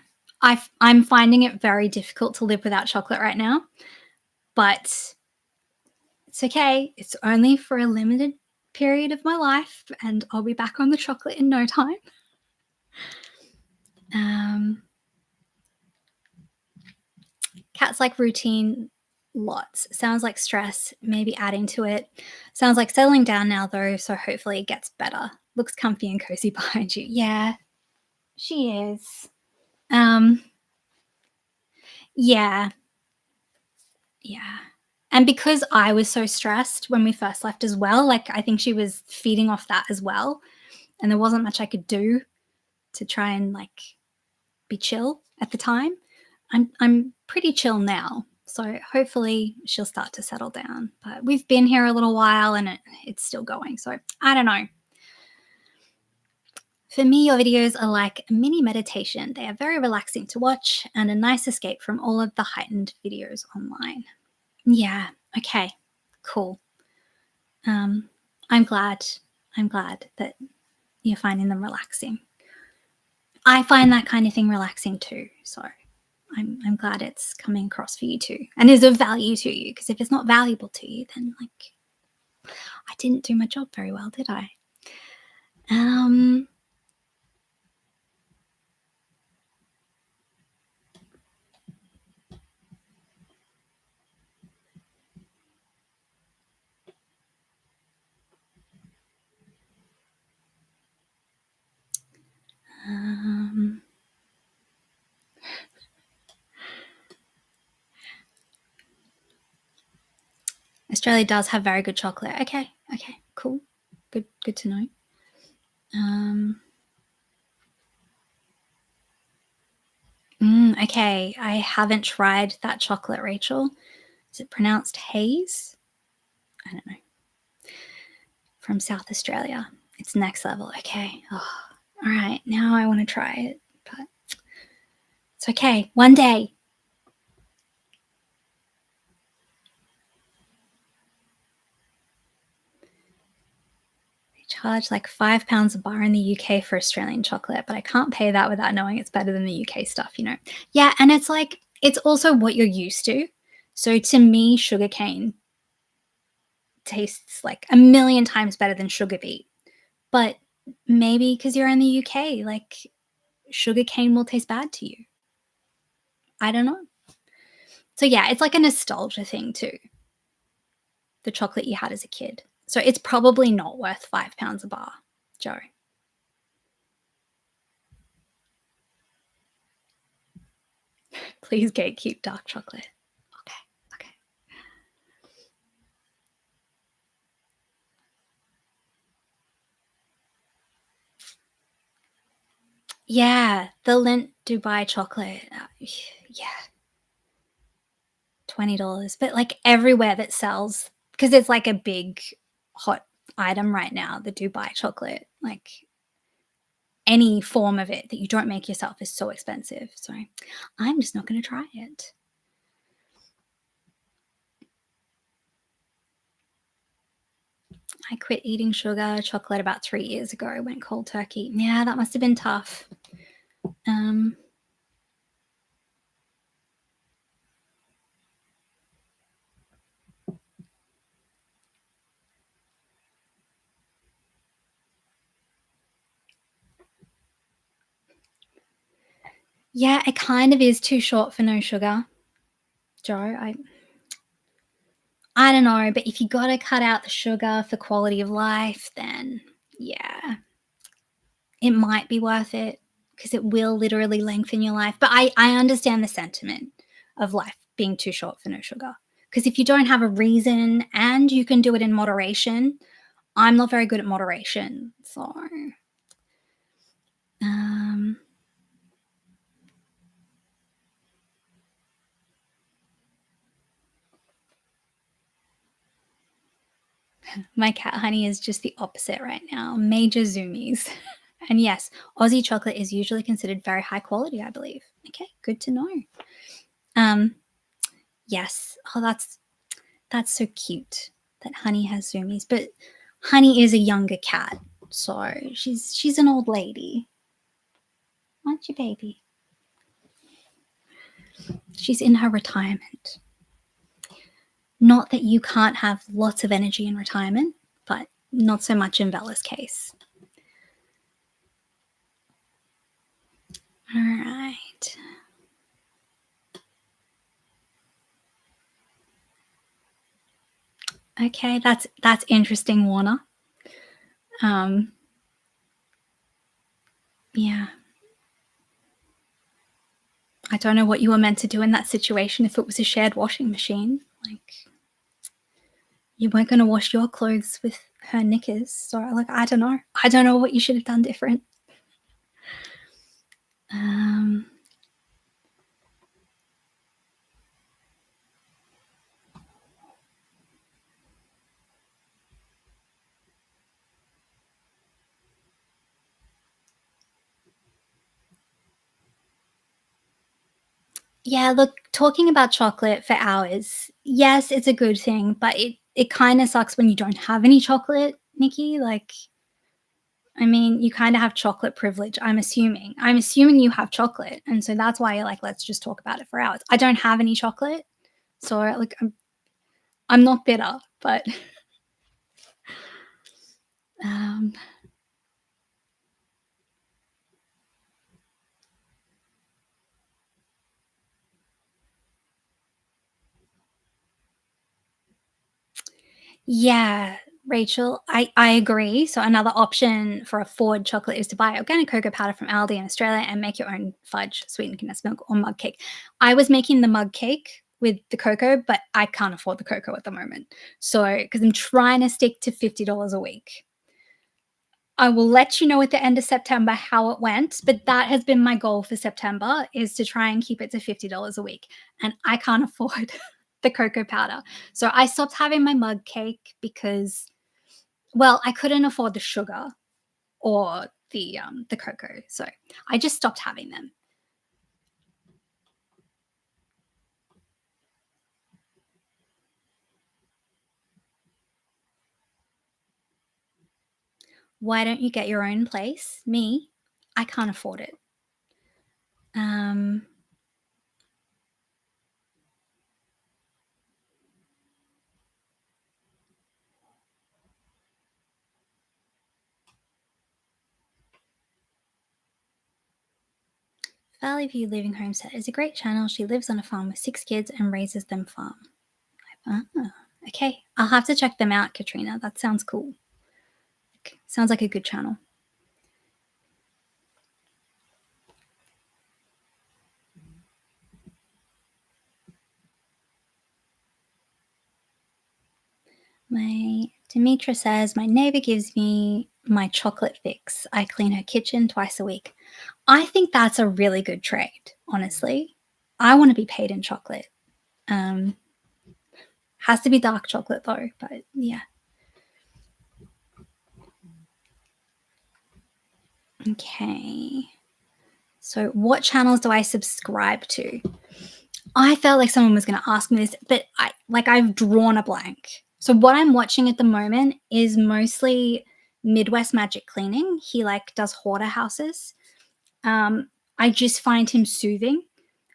I'm finding it very difficult to live without chocolate right now, but it's okay. It's only for a limited period of my life, and I'll be back on the chocolate in no time. Um, Cats like routine lots. Sounds like stress, maybe adding to it. Sounds like settling down now, though, so hopefully it gets better. Looks comfy and cozy behind you. Yeah, she is. Um, yeah, yeah. And because I was so stressed when we first left as well, like I think she was feeding off that as well. And there wasn't much I could do to try and like be chill at the time. I'm pretty chill now. So hopefully she'll start to settle down. But we've been here a little while and it's still going. So I don't know. For me, your videos are like a mini meditation. They are very relaxing to watch and a nice escape from all of the heightened videos online. Yeah. Okay. Cool. Um, I'm glad. I'm glad that you're finding them relaxing. I find that kind of thing relaxing too. So I'm glad it's coming across for you too and is of value to you. Because if it's not valuable to you, then like I didn't do my job very well, did I? Um, um, Australia does have very good chocolate. Okay, okay, cool. Good to know. Um, okay, I haven't tried that chocolate, Rachel. Is it pronounced haze? I don't know. From South Australia. It's next level. Okay. Oh, all right. Now I want to try it, but it's okay. One day. They charge like £5 a bar in the UK for Australian chocolate, but I can't pay that without knowing it's better than the UK stuff, you know? Yeah. And it's like, it's also what you're used to. So to me, sugarcane tastes like a million times better than sugar beet. But maybe because you're in the UK, like sugarcane will taste bad to you. I don't know. So yeah, it's like a nostalgia thing too. The chocolate you had as a kid. So it's probably not worth £5 a bar, Joe. Please gatekeep dark chocolate. Okay, okay. Yeah, the Lindt Dubai chocolate. Yeah, $20. But like everywhere that sells, because it's like a big hot item right now, the Dubai chocolate. Like any form of it that you don't make yourself is so expensive. So I'm just not going to try it. I quit eating sugar chocolate about 3 years ago. I went cold turkey. Yeah, that must have been tough. Um, yeah, it kind of is too short for no sugar, Joe. I don't know, but if you got to cut out the sugar for quality of life, then yeah, it might be worth it because it will literally lengthen your life. But I understand the sentiment of life being too short for no sugar. Because if you don't have a reason and you can do it in moderation, I'm not very good at moderation. So, um, my cat Honey is just the opposite right now. Major zoomies. And yes, Aussie chocolate is usually considered very high quality, I believe. Okay, good to know. Um, yes. Oh, that's so cute that Honey has zoomies. But Honey is a younger cat, so she's an old lady. Aren't you, baby? She's in her retirement. Not that you can't have lots of energy in retirement, but not so much in Bella's case. All right. Okay, that's interesting, Warner. Um, yeah. I don't know what you were meant to do in that situation if it was a shared washing machine. Like you weren't going to wash your clothes with her knickers. So like I don't know. I don't know what you should have done different. Um Yeah, look, talking about chocolate for hours, yes, it's a good thing, but it kinda sucks when you don't have any chocolate, Nikki, like, I mean, you kinda have chocolate privilege, I'm assuming. I'm assuming you have chocolate, and so that's why you're like, "Let's just talk about it for hours." I don't have any chocolate, so, like, I'm not bitter, but, um, yeah, Rachel, I agree. So another option for a forward chocolate is to buy organic cocoa powder from Aldi in Australia and make your own fudge, sweetened condensed milk, or mug cake. I was making the mug cake with the cocoa, but I can't afford the cocoa at the moment. So because I'm trying to stick to $50 a week. I will let you know at the end of September how it went, but that has been my goal for September is to try and keep it to $50 a week, and I can't afford the cocoa powder. So I stopped having my mug cake because, well, I couldn't afford the sugar or the cocoa, so I just stopped having them. Why don't you get your own place? Me, I can't afford it. Um, Valley View Living Homestead is a great channel. She lives on a farm with 6 kids and raises them farm. Ah, okay. I'll have to check them out, Katrina. That sounds cool. Sounds like a good channel. My Demetra says my neighbor gives me my chocolate fix. I clean her kitchen twice a week. I think that's a really good trade, honestly. I want to be paid in chocolate. Um, has to be dark chocolate though, but yeah. Okay. So, what channels do I subscribe to? I felt like someone was going to ask me this, but I've drawn a blank. So what I'm watching at the moment is mostly Midwest Magic Cleaning. He like does hoarder houses. I just find him soothing.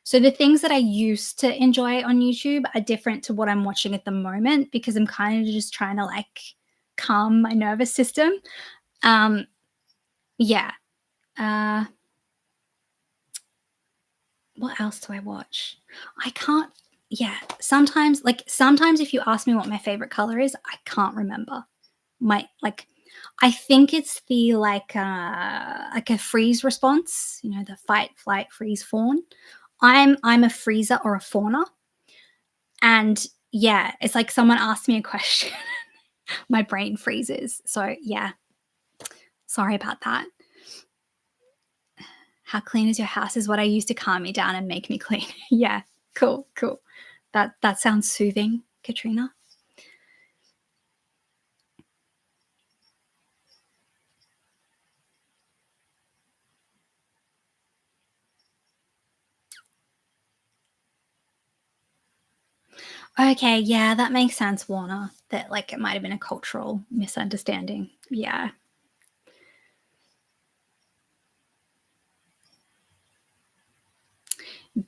So the things that I used to enjoy on YouTube are different to what I'm watching at the moment because I'm kind of just trying to like calm my nervous system. Um, yeah. Uh, what else do I watch? I can't. Yeah, sometimes if you ask me what my favorite color is, I can't remember. My like I think it's the like a freeze response, you know, the fight, flight, freeze, fawn. I'm a freezer or a fawner. And yeah, it's like someone asked me a question, my brain freezes. So yeah, sorry about that. How clean is your house is what I use to calm me down and make me clean. Yeah, cool, cool. That sounds soothing, Katrina. Okay, yeah, that makes sense, Warner. That like it might have been a cultural misunderstanding. Yeah.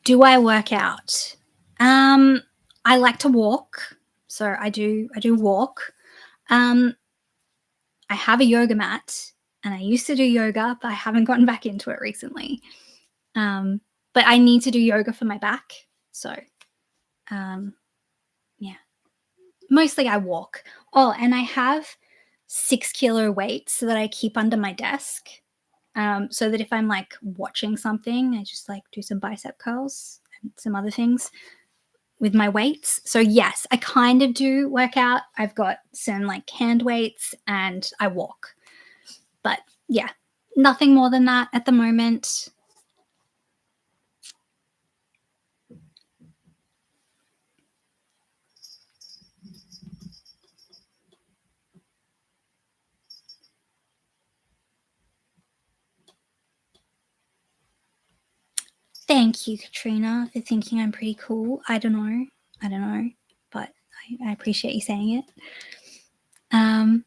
Do I work out? Um, I like to walk, so I do walk. Um, I have a yoga mat, and I used to do yoga, but I haven't gotten back into it recently. Um, but I need to do yoga for my back, so um, yeah. Mostly I walk. Oh, and I have 6 kilo weights that I keep under my desk. So that if I'm like watching something, I just like do some bicep curls and some other things with my weights. So yes, I kind of do work out. I've got some like hand weights and I walk. But yeah, nothing more than that at the moment. Thank you, Katrina, for thinking I'm pretty cool. I don't know. I don't know. But I appreciate you saying it.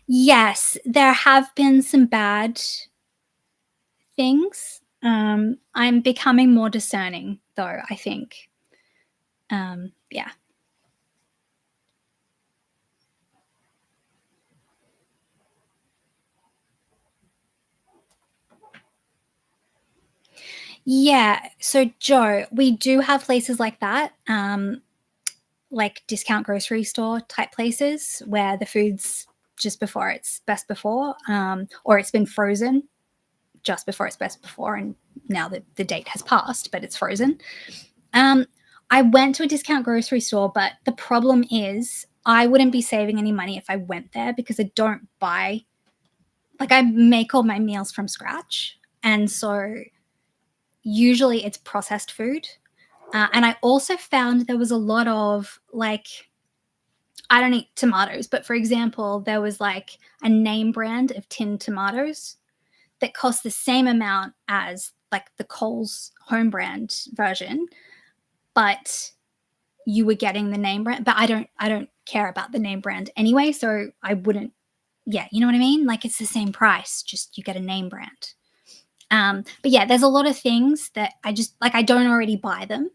Yes, there have been some bad things. I'm becoming more discerning, though, I think. Yeah. Yeah. So, Joe, we do have places like that, like discount grocery store type places where the food's just before its best before, or it's been frozen just before its best before, and now that the date has passed, but it's frozen. Um, I went to a discount grocery store, but the problem is I wouldn't be saving any money if I went there because I don't buy, like, I make all my meals from scratch. And so usually it's processed food. And I also found there was a lot of, like, I don't eat tomatoes, but for example, there was like a name brand of tinned tomatoes that cost the same amount as like the Coles home brand version, but you were getting the name brand. But I don't care about the name brand anyway, so I wouldn't. Yeah, you know what I mean? Like it's the same price, just you get a name brand. But yeah, there's a lot of things that I just like. I don't already buy them,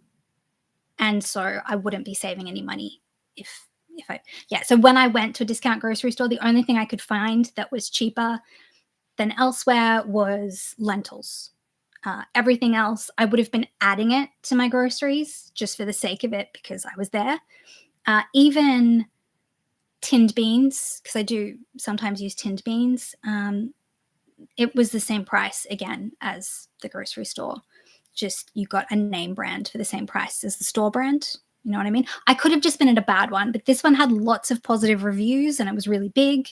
and so I wouldn't be saving any money if I yeah. So when I went to a discount grocery store, the only thing I could find that was cheaper than elsewhere was lentils. Everything else, I would have been adding it to my groceries just for the sake of it because I was there. Even tinned beans, because I do sometimes use tinned beans. It was the same price again as the grocery store. Just you got a name brand for the same price as the store brand. You know what I mean? I could have just been at a bad one, but this one had lots of positive reviews and it was really big.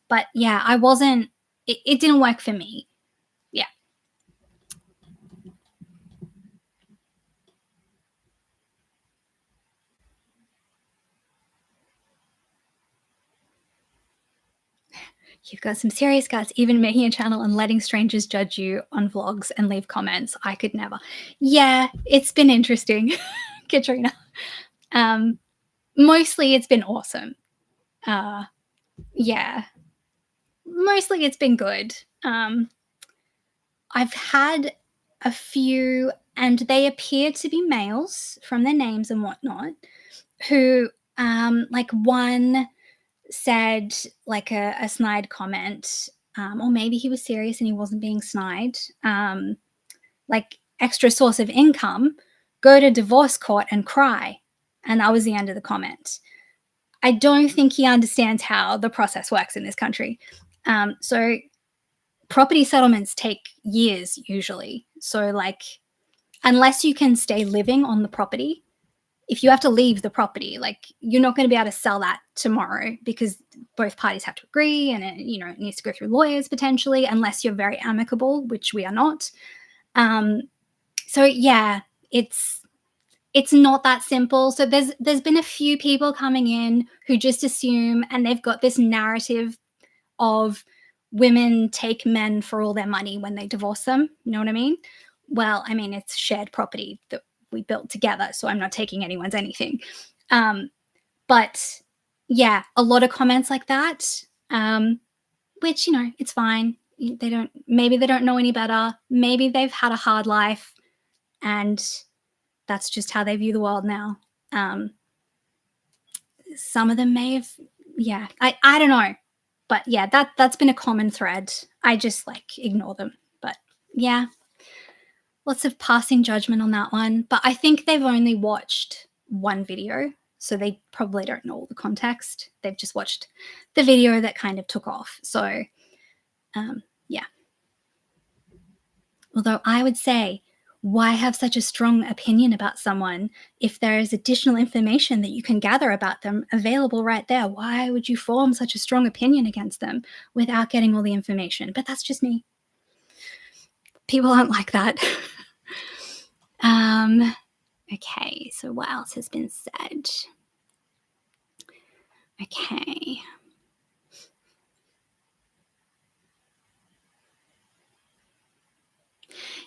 But yeah, I wasn't, it didn't work for me. Yeah. You've got some serious guts, even making a channel and letting strangers judge you on vlogs and leave comments. I could never. Yeah, it's been interesting, Katrina. Um, Mostly it's been awesome. Uh, yeah, mostly it's been good. I've had a few, and they appear to be males from their names and whatnot, who, like one said like a snide comment, or maybe he was serious and he wasn't being snide. Like extra source of income, go to divorce court and cry, and that was the end of the comment. I don't think he understands how the process works in this country. So property settlements take years usually. So like unless you can stay living on the property, if you have to leave the property, like you're not going to be able to sell that tomorrow because both parties have to agree and it needs to go through lawyers potentially unless you're very amicable, which we are not. Um, so yeah, it's not that simple. So there's been a few people coming in who just assume and they've got this narrative of women take men for all their money when they divorce them. You know what I mean? Well, I mean, it's shared property that we built together, so I'm not taking anyone's anything. Um, but yeah, a lot of comments like that, which, it's fine. Maybe they don't know any better. Maybe they've had a hard life and that's just how they view the world now. Um, some of them may have, yeah, I don't know. But yeah, that's been a common thread. I just like ignore them. But yeah, lots of passing judgment on that one. But I think they've only watched one video, so they probably don't know all the context. They've just watched the video that kind of took off. So yeah. Although I would say, why have such a strong opinion about someone if there is additional information that you can gather about them available right there? Why would you form such a strong opinion against them without getting all the information? But that's just me. People aren't like that. um, okay, so what else has been said? Okay.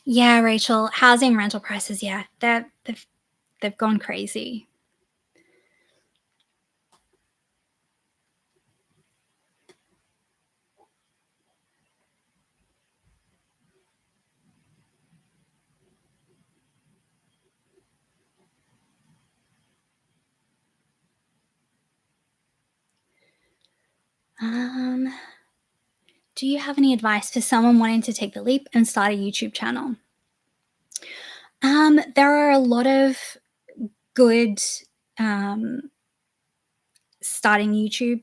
Yeah, Rachel, housing rental prices, yeah, they've gone crazy. Um, do you have any advice for someone wanting to take the leap and start a YouTube channel? There are a lot of good um, starting YouTube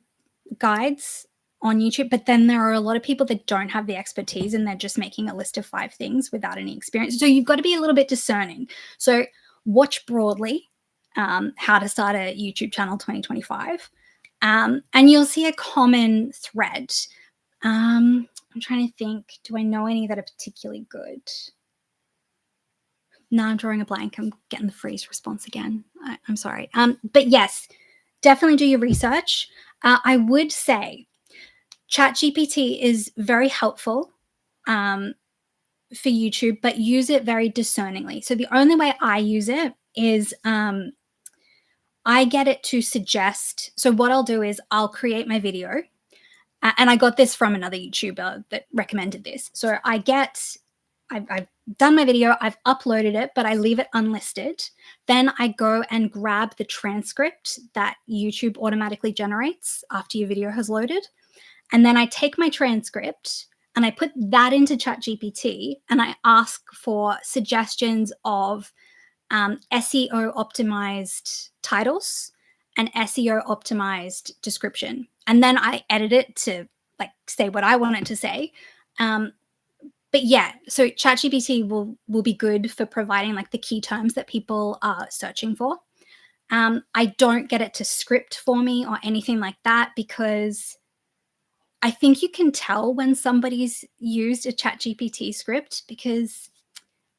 guides on YouTube, but then there are a lot of people that don't have the expertise and they're just making a list of 5 things without any experience. So you've got to be a little bit discerning. So watch broadly how to start a YouTube channel 2025, and you'll see a common thread. I'm trying to think, do I know any that are particularly good? No, I'm drawing a blank. I'm getting the freeze response again. I'm sorry. But yes, definitely do your research. I would say ChatGPT is very helpful um, for YouTube, but use it very discerningly. So the only way I use it is I get it to suggest. So what I'll do is I'll create my video, and I got this from another YouTuber that recommended this. So I've done my video, I've uploaded it, but I leave it unlisted. Then I go and grab the transcript that YouTube automatically generates after your video has loaded. And then I take my transcript and I put that into ChatGPT and I ask for suggestions of SEO optimized titles and SEO optimized description. And then I edit it to like say what I want it to say. Um, but yeah, so ChatGPT will be good for providing like the key terms that people are searching for. I don't get it to script for me or anything like that because I think you can tell when somebody's used a ChatGPT script because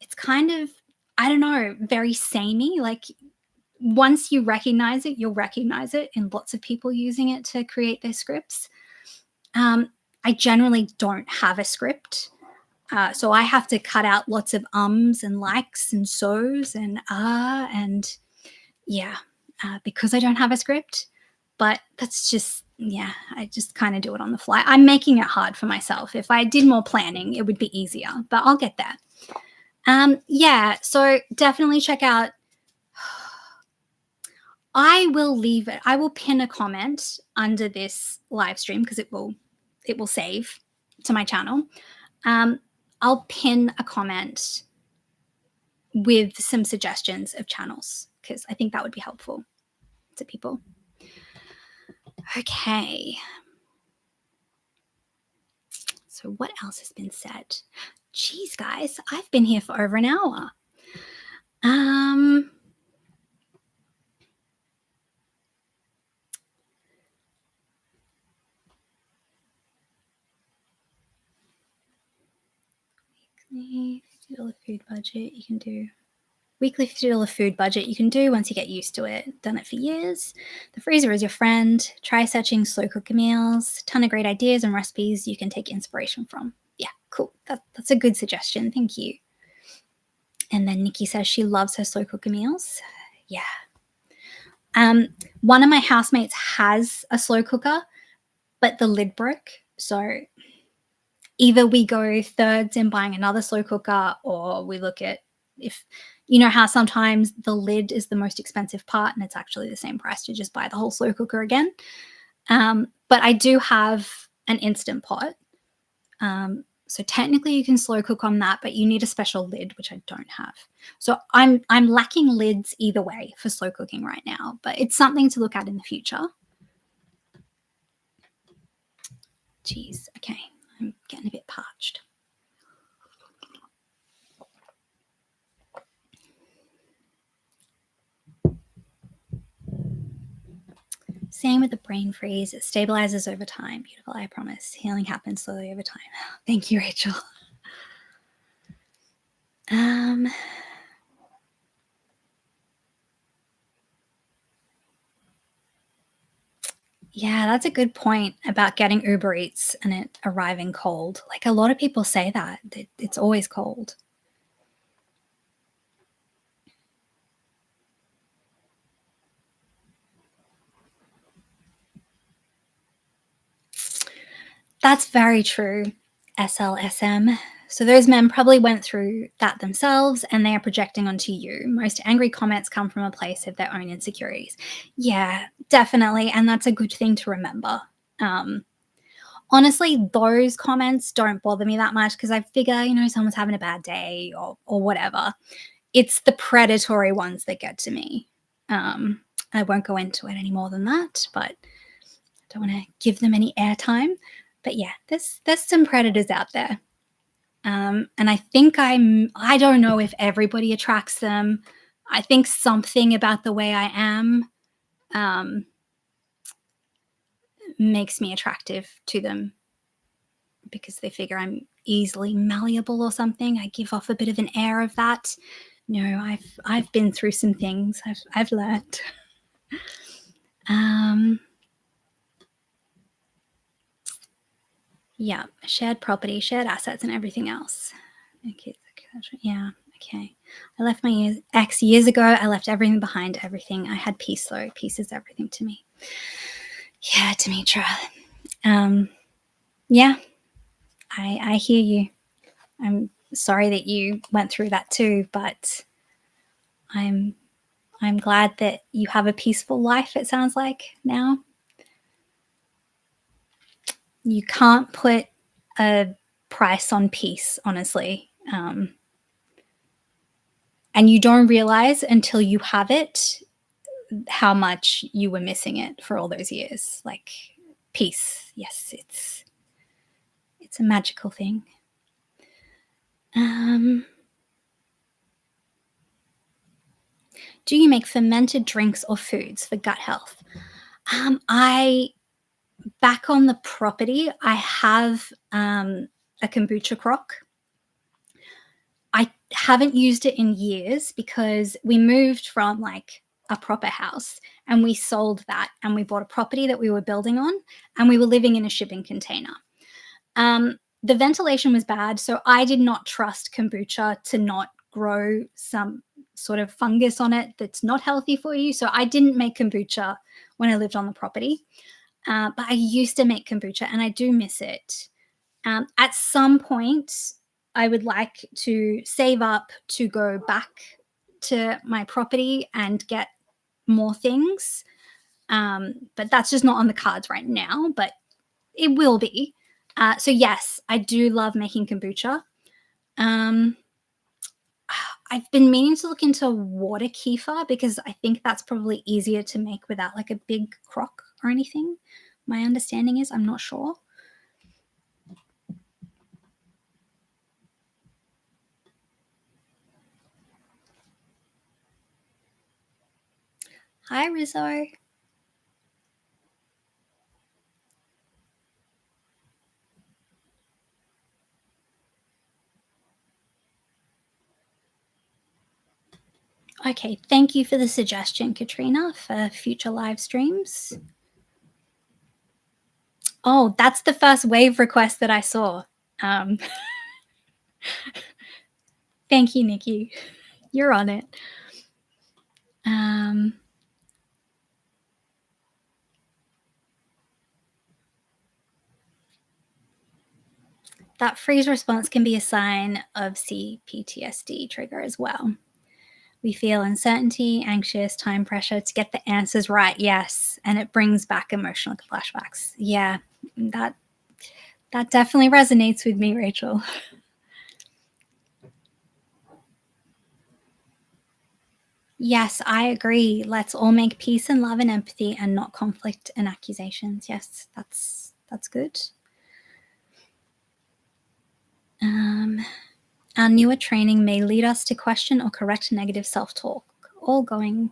it's kind of, I don't know, very samey. Like once you recognize it, you'll recognize it in lots of people using it to create their scripts. I generally don't have a script. So I have to cut out lots of ums and likes and so's and and yeah, because I don't have a script. But that's just, yeah, I just kind of do it on the fly. I'm making it hard for myself. If I did more planning, it would be easier, but I'll get there. Yeah, so definitely check out. I will leave it. I will pin a comment under this live stream because it will save to my channel. Um, I'll pin a comment with some suggestions of channels because I think that would be helpful to people. Okay. So what else has been said? Geez, guys, I've been here for over an hour. Um, weekly $50 food budget you can do. Weekly $50 food budget you can do once you get used to it. Done it for years. The freezer is your friend. Try searching slow cooker meals. Ton of great ideas and recipes you can take inspiration from. Yeah, cool. That's a good suggestion. Thank you. And then Nikki says she loves her slow cooker meals. Yeah. One of my housemates has a slow cooker, but the lid broke. So either we go thirds in buying another slow cooker or we look at if you know how sometimes the lid is the most expensive part and it's actually the same price to just buy the whole slow cooker again. But I do have an instant pot. So technically you can slow cook on that, but you need a special lid, which I don't have. So I'm lacking lids either way for slow cooking right now, but it's something to look at in the future. Jeez, okay, I'm getting a bit parched. Same with the brain freeze. It stabilizes over time. Beautiful, I promise. Healing happens slowly over time. Thank you, Rachel. Yeah, that's a good point about getting Uber Eats and it arriving cold. Like a lot of people say that it's always cold. That's very true. SLSM. So those men probably went through that themselves and they are projecting onto you. Most angry comments come from a place of their own insecurities. Yeah, definitely. And that's a good thing to remember. Um, Honestly, those comments don't bother me that much because I figure, someone's having a bad day or whatever. It's the predatory ones that get to me. I won't go into it any more than that, but I don't want to give them any airtime. But yeah, there's some predators out there. And I think I don't know if everybody attracts them. I think something about the way I am um, makes me attractive to them because they figure I'm easily malleable or something. I give off a bit of an air of that. No, I've been through some things. I've learned. Um, yeah, shared property, shared assets, and everything else. Okay, yeah, okay. I left my ex years ago. I left everything behind. Everything. I had peace though. Peace is everything to me. Yeah, Demetra. Um, yeah, I hear you. I'm sorry that you went through that too, but I'm I'm glad that you have a peaceful life, it sounds like now. You can't put a price on peace, honestly. And you don't realize until you have it how much you were missing it for all those years. Like peace, yes, it's a magical thing. Um, do you make fermented drinks or foods for gut health? I back on the property. I have a kombucha crock. I haven't used it in years because we moved from like a proper house and we sold that and we bought a property that we were building on and we were living in a shipping container. The ventilation was bad, so I did not trust kombucha to not grow some sort of fungus on it that's not healthy for you. So I didn't make kombucha when I lived on the property. But I used to make kombucha and I do miss it. At some point, I would like to save up to go back to my property and get more things. But that's just not on the cards right now, but it will be. So, yes, I do love making kombucha. Um, I've been meaning to look into water kefir because I think that's probably easier to make without like a big crock or anything. My understanding is, I'm not sure. Hi, Rizzo. Okay, thank you for the suggestion, Katrina, for future live streams. Oh, that's the first wave request that I saw. Um, Thank you, Nikki. You're on it. Um, that freeze response can be a sign of CPTSD trigger as well. We feel uncertainty, anxious, time pressure to get the answers right. Yes, and it brings back emotional flashbacks. Yeah, that definitely resonates with me, Rachel. Yes, I agree. Let's all make peace and love and empathy and not conflict and accusations. Yes, that's good. Um, our newer training may lead us to question or correct negative self-talk, all going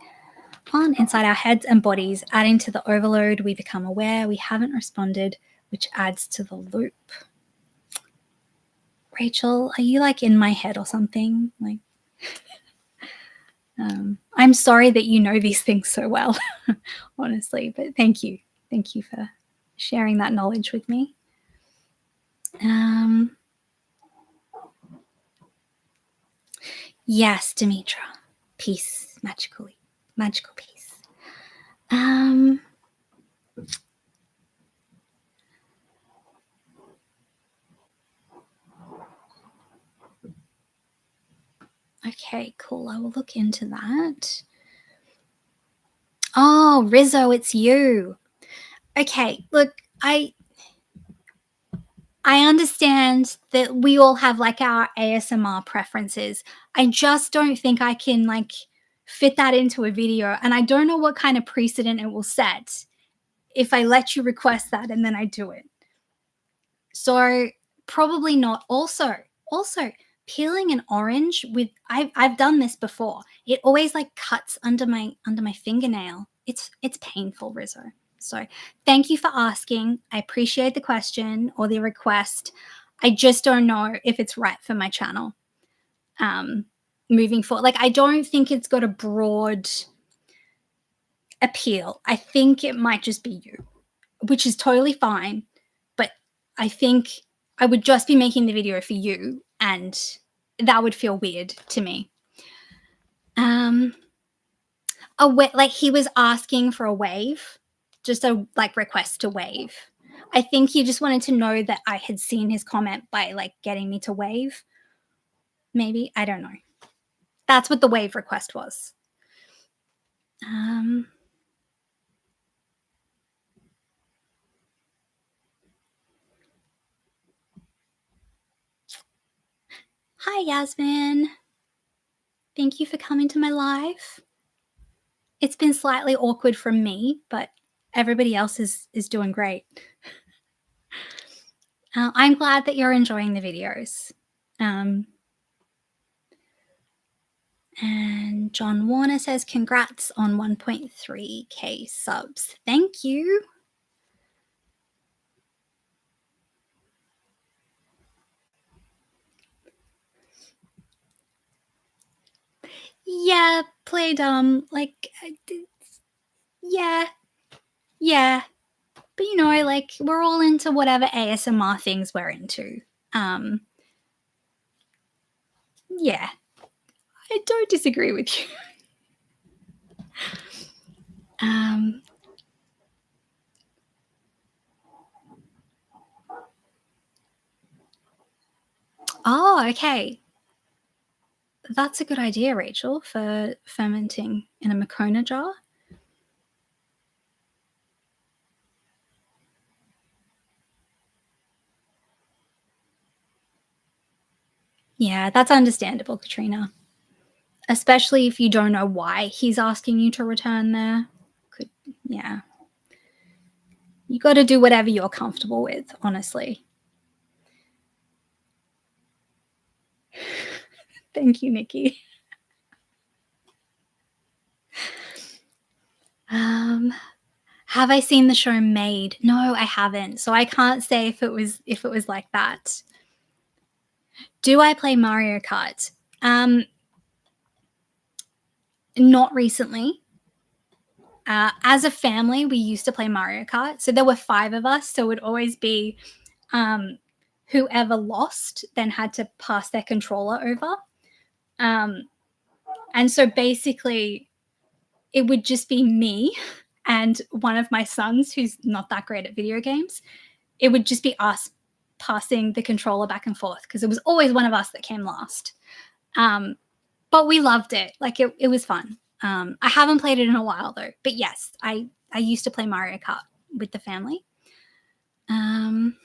on inside our heads and bodies, adding to the overload. We become aware we haven't responded, which adds to the loop. Rachel, are you like in my head or something? Like, I'm sorry that you know these things so well, honestly, but thank you. Thank you for sharing that knowledge with me. Um, yes, Demetra. Peace, magical peace. Um, Okay, cool. I will look into that. Oh, Rizzo, it's you. Okay, look, I understand that we all have like our ASMR preferences. I just don't think I can like fit that into a video, and I don't know what kind of precedent it will set if I let you request that and then I do it. So probably not. Also peeling an orange with I've done this before. It always like cuts under my fingernail. It's painful, Rizzo. So thank you for asking. I appreciate the question or the request. I just don't know if it's right for my channel. Um moving forward. Like I don't think it's got a broad appeal. I think it might just be you, which is totally fine. But I think I would just be making the video for you, and that would feel weird to me. Um, like he was asking for a wave, just a like request to wave. I think he just wanted to know that I had seen his comment by like getting me to wave. Maybe I don't know. That's what the wave request was. Um, Hi, Yasmin. Thank you for coming to my live. It's been slightly awkward from me, but everybody else is doing great. I'm glad that you're enjoying the videos. Um, and John Warner says, congrats on 1.3K subs. Thank you. Yeah, played, like, yeah, yeah. But you know, like, we're all into whatever ASMR things we're into. Um, yeah, I don't disagree with you. Um, oh, okay. That's a good idea, Rachel, for fermenting in a Makona jar. Yeah, that's understandable, Katrina. Especially if you don't know why he's asking you to return there. Could, yeah. You got to do whatever you're comfortable with, honestly. Thank you, Nikki. Um, have I seen the show Made? No, I haven't. So I can't say if it was like that. Do I play Mario Kart? Not recently. As a family, we used to play Mario Kart. So there were 5 of us. So it would always be um, whoever lost then had to pass their controller over. Um, and so basically, it would just be me and one of my sons who's not that great at video games. It would just be us passing the controller back and forth because it was always one of us that came last. Um, but we loved it. Like it was fun. I haven't played it in a while though. But yes, I used to play Mario Kart with the family. Um,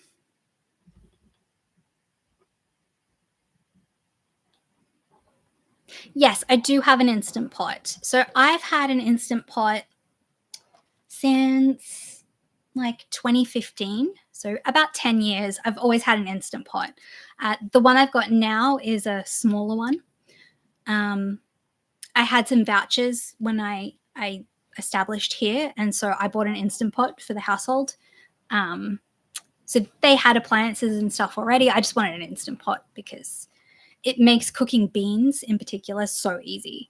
yes, I do have an Instant Pot. So I've had an Instant Pot since like 2015. So about 10 years, I've always had an Instant Pot. The one I've got now is a smaller one. Um, I had some vouchers when I established here, and so I bought an Instant Pot for the household. Um, so they had appliances and stuff already. I just wanted an Instant Pot because it makes cooking beans in particular so easy.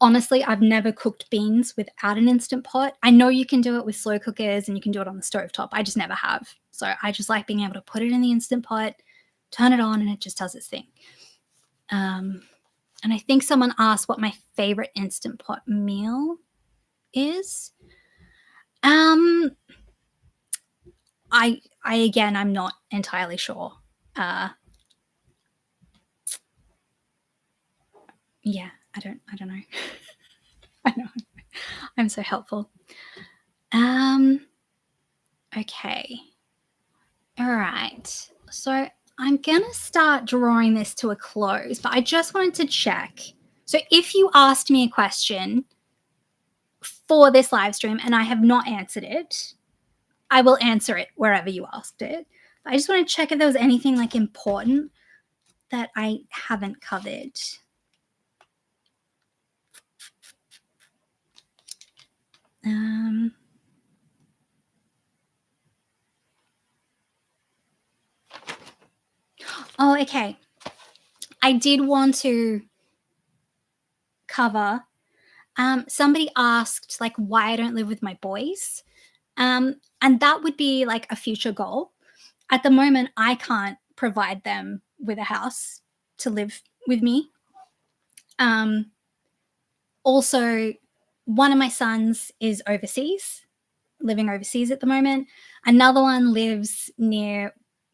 Honestly, I've never cooked beans without an Instant Pot. I know you can do it with slow cookers and you can do it on the stovetop. I just never have. So I just like being able to put it in the Instant Pot, turn it on, and it just does its thing. And I think someone asked what my favorite Instant Pot meal is. Um, I again, I'm not entirely sure. Uh, Yeah, I don't know. I know. I'm so helpful. Um, okay. All right. So I'm going to start drawing this to a close, but I just wanted to check. So if you asked me a question for this live stream and I have not answered it, I will answer it wherever you asked it. I just want to check if there was anything like important that I haven't covered. Um, oh, okay. I did want to cover. Somebody asked like why I don't live with my boys, and that would be like a future goal. At the moment, I can't provide them with a house to live with me. Um, Also, one of my sons is overseas, living overseas at the moment. Another one lives near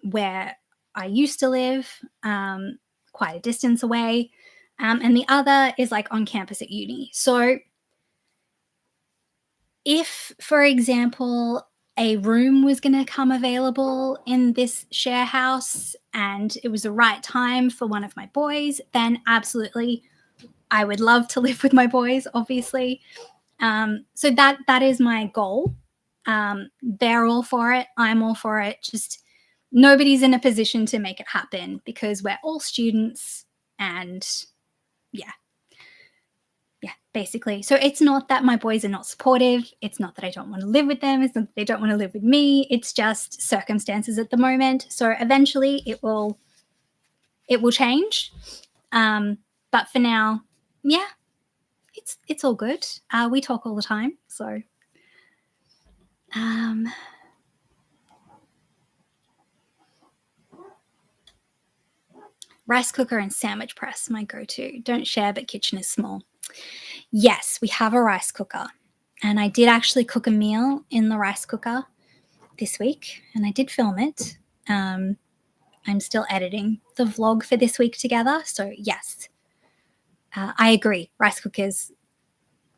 where I used to live, quite a distance away. And the other is like on campus at uni. So, if, for example, a room was going to come available in this share house and it was the right time for one of my boys, then absolutely I would love to live with my boys, obviously. So that is my goal. They're all for it. I'm all for it. Just nobody's in a position to make it happen because we're all students, and yeah, yeah, basically. So it's not that my boys are not supportive. It's not that I don't want to live with them. It's not that they don't want to live with me. It's just circumstances at the moment. So eventually it will change. But for now, yeah, it's all good. We talk all the time, so um, rice cooker and sandwich press, my go-to. Don't share, but kitchen is small. Yes, we have a rice cooker, and I did actually cook a meal in the rice cooker this week, and I did film it. Um, I'm still editing the vlog for this week together, so yes, I agree. Rice cookers,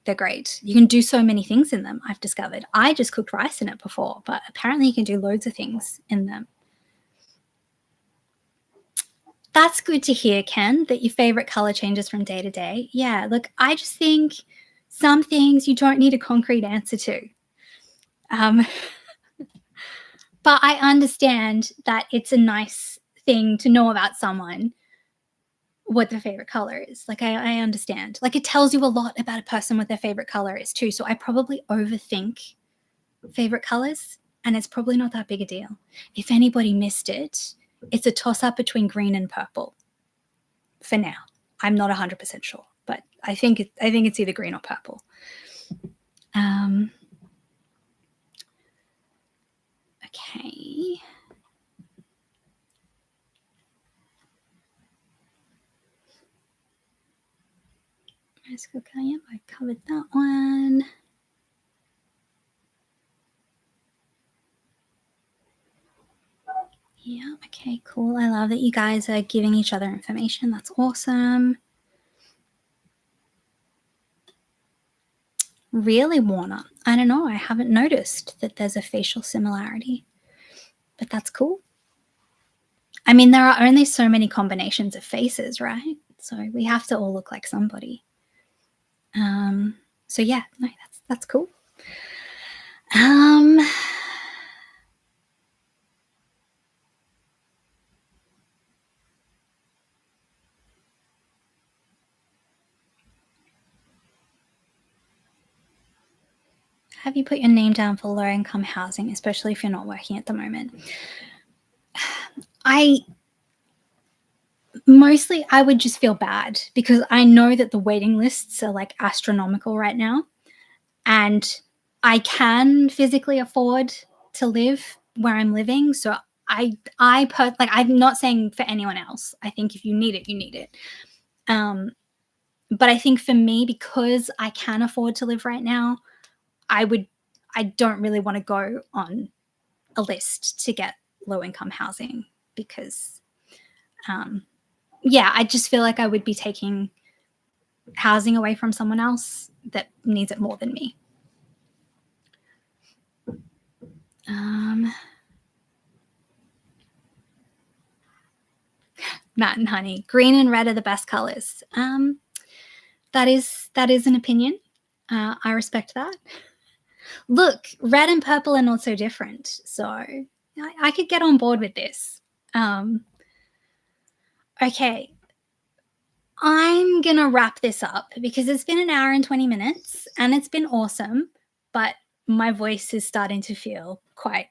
they're great. You can do so many things in them. I've discovered. I just cooked rice in it before, but apparently you can do loads of things in them. That's good to hear, Ken, that your favorite color changes from day to day. Yeah, look, I just think some things you don't need a concrete answer to. Um, but I understand that it's a nice thing to know about someone what their favorite color is. Like, I understand. Like, it tells you a lot about a person what their favorite color is, too. So I probably overthink favorite colors, and it's probably not that big a deal. If anybody missed it, it's a toss up between green and purple. For now, I'm not 100% sure, but I think it's either green or purple. Um, okay. Rice cooker. Yep, I covered that one. Yeah. Okay. Cool. I love that you guys are giving each other information. That's awesome. Really, Warner? I don't know. I haven't noticed that there's a facial similarity, but that's cool. I mean, there are only so many combinations of faces, right? So we have to all look like somebody. So yeah, no, that's cool. Um, have you put your name down for low income housing, especially if you're not working at the moment? I mostly I would just feel bad because I know that the waiting lists are like astronomical right now, and I can physically afford to live where I'm living. So like, I'm not saying for anyone else. I think if you need it, you need it. Um, but I think for me, because I can afford to live right now, I don't really want to go on a list to get low income housing because, yeah, I just feel like I would be taking housing away from someone else that needs it more than me. Matt and Honey, green and red are the best colors. That is an opinion. I respect that. Look, red and purple are not so different, so I could get on board with this. Okay, I'm gonna wrap this up because it's been an hour and 20 minutes and it's been awesome, but my voice is starting to feel quite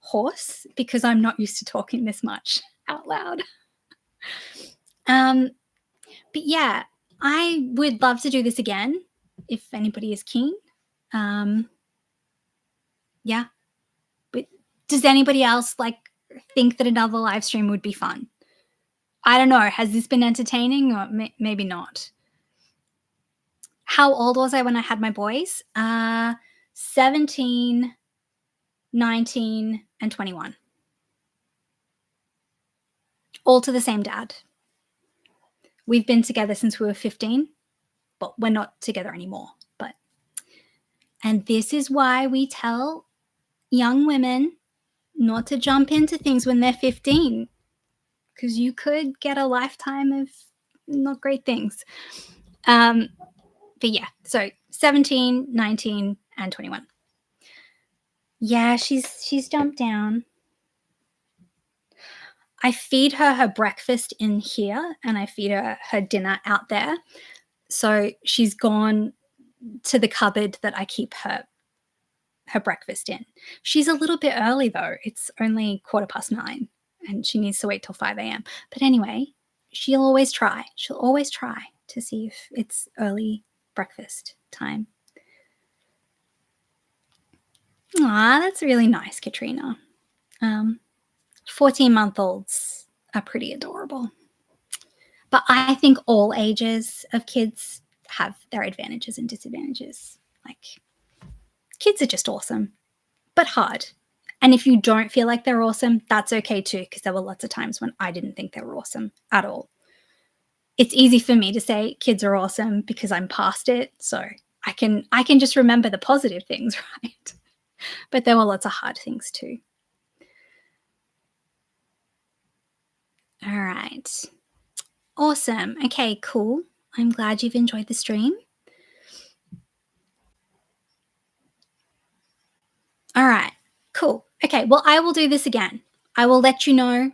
hoarse because I'm not used to talking this much out loud. But yeah, I would love to do this again if anybody is keen. Yeah. But does anybody else think that another live stream would be fun? I don't know. Has this been entertaining or maybe not? How old was I when I had my boys? 17, 19, and 21. All to the same dad. We've been together since we were 15, but we're not together anymore. And this is why we tell young women not to jump into things when they're 15, because you could get a lifetime of not great things. But yeah, so 17, 19, and 21. Yeah, she's jumped down. I feed her breakfast in here and I feed her dinner out there. So she's gone to the cupboard that I keep her breakfast in. She's a little bit early though. It's only 9:15 and she needs to wait till 5 a.m. But anyway, she'll always try. She'll always try to see if it's early breakfast time. Aw, that's really nice, Katrina. 14-month-olds are pretty adorable. But I think all ages of kids have their advantages and disadvantages. Kids are just awesome, but hard. And if you don't feel like they're awesome, that's okay too, because there were lots of times when I didn't think they were awesome at all. It's easy for me to say kids are awesome because I'm past it, so I can just remember the positive things, right? But there were lots of hard things too. All right. Awesome. Okay, cool. I'm glad you've enjoyed the stream. All right, cool. Okay, well, I will do this again. I will let you know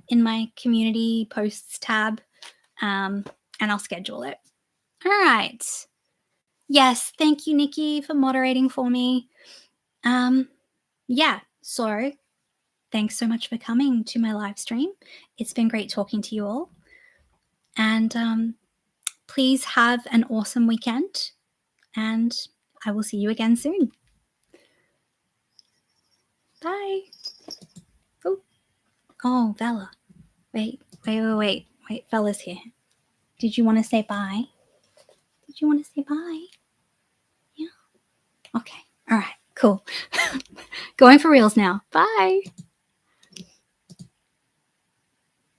in my community posts tab, and I'll schedule it. All right. Yes, thank you, Nikki, for moderating for me. Yeah, so thanks so much for coming to my live stream. It's been great talking to you all. And please have an awesome weekend, and I will see you again soon. Bye. Oh, Bella. Wait. Bella's here. Did you want to say bye? Did you want to say bye? Yeah. Okay. All right. Cool. Going for reals now. Bye.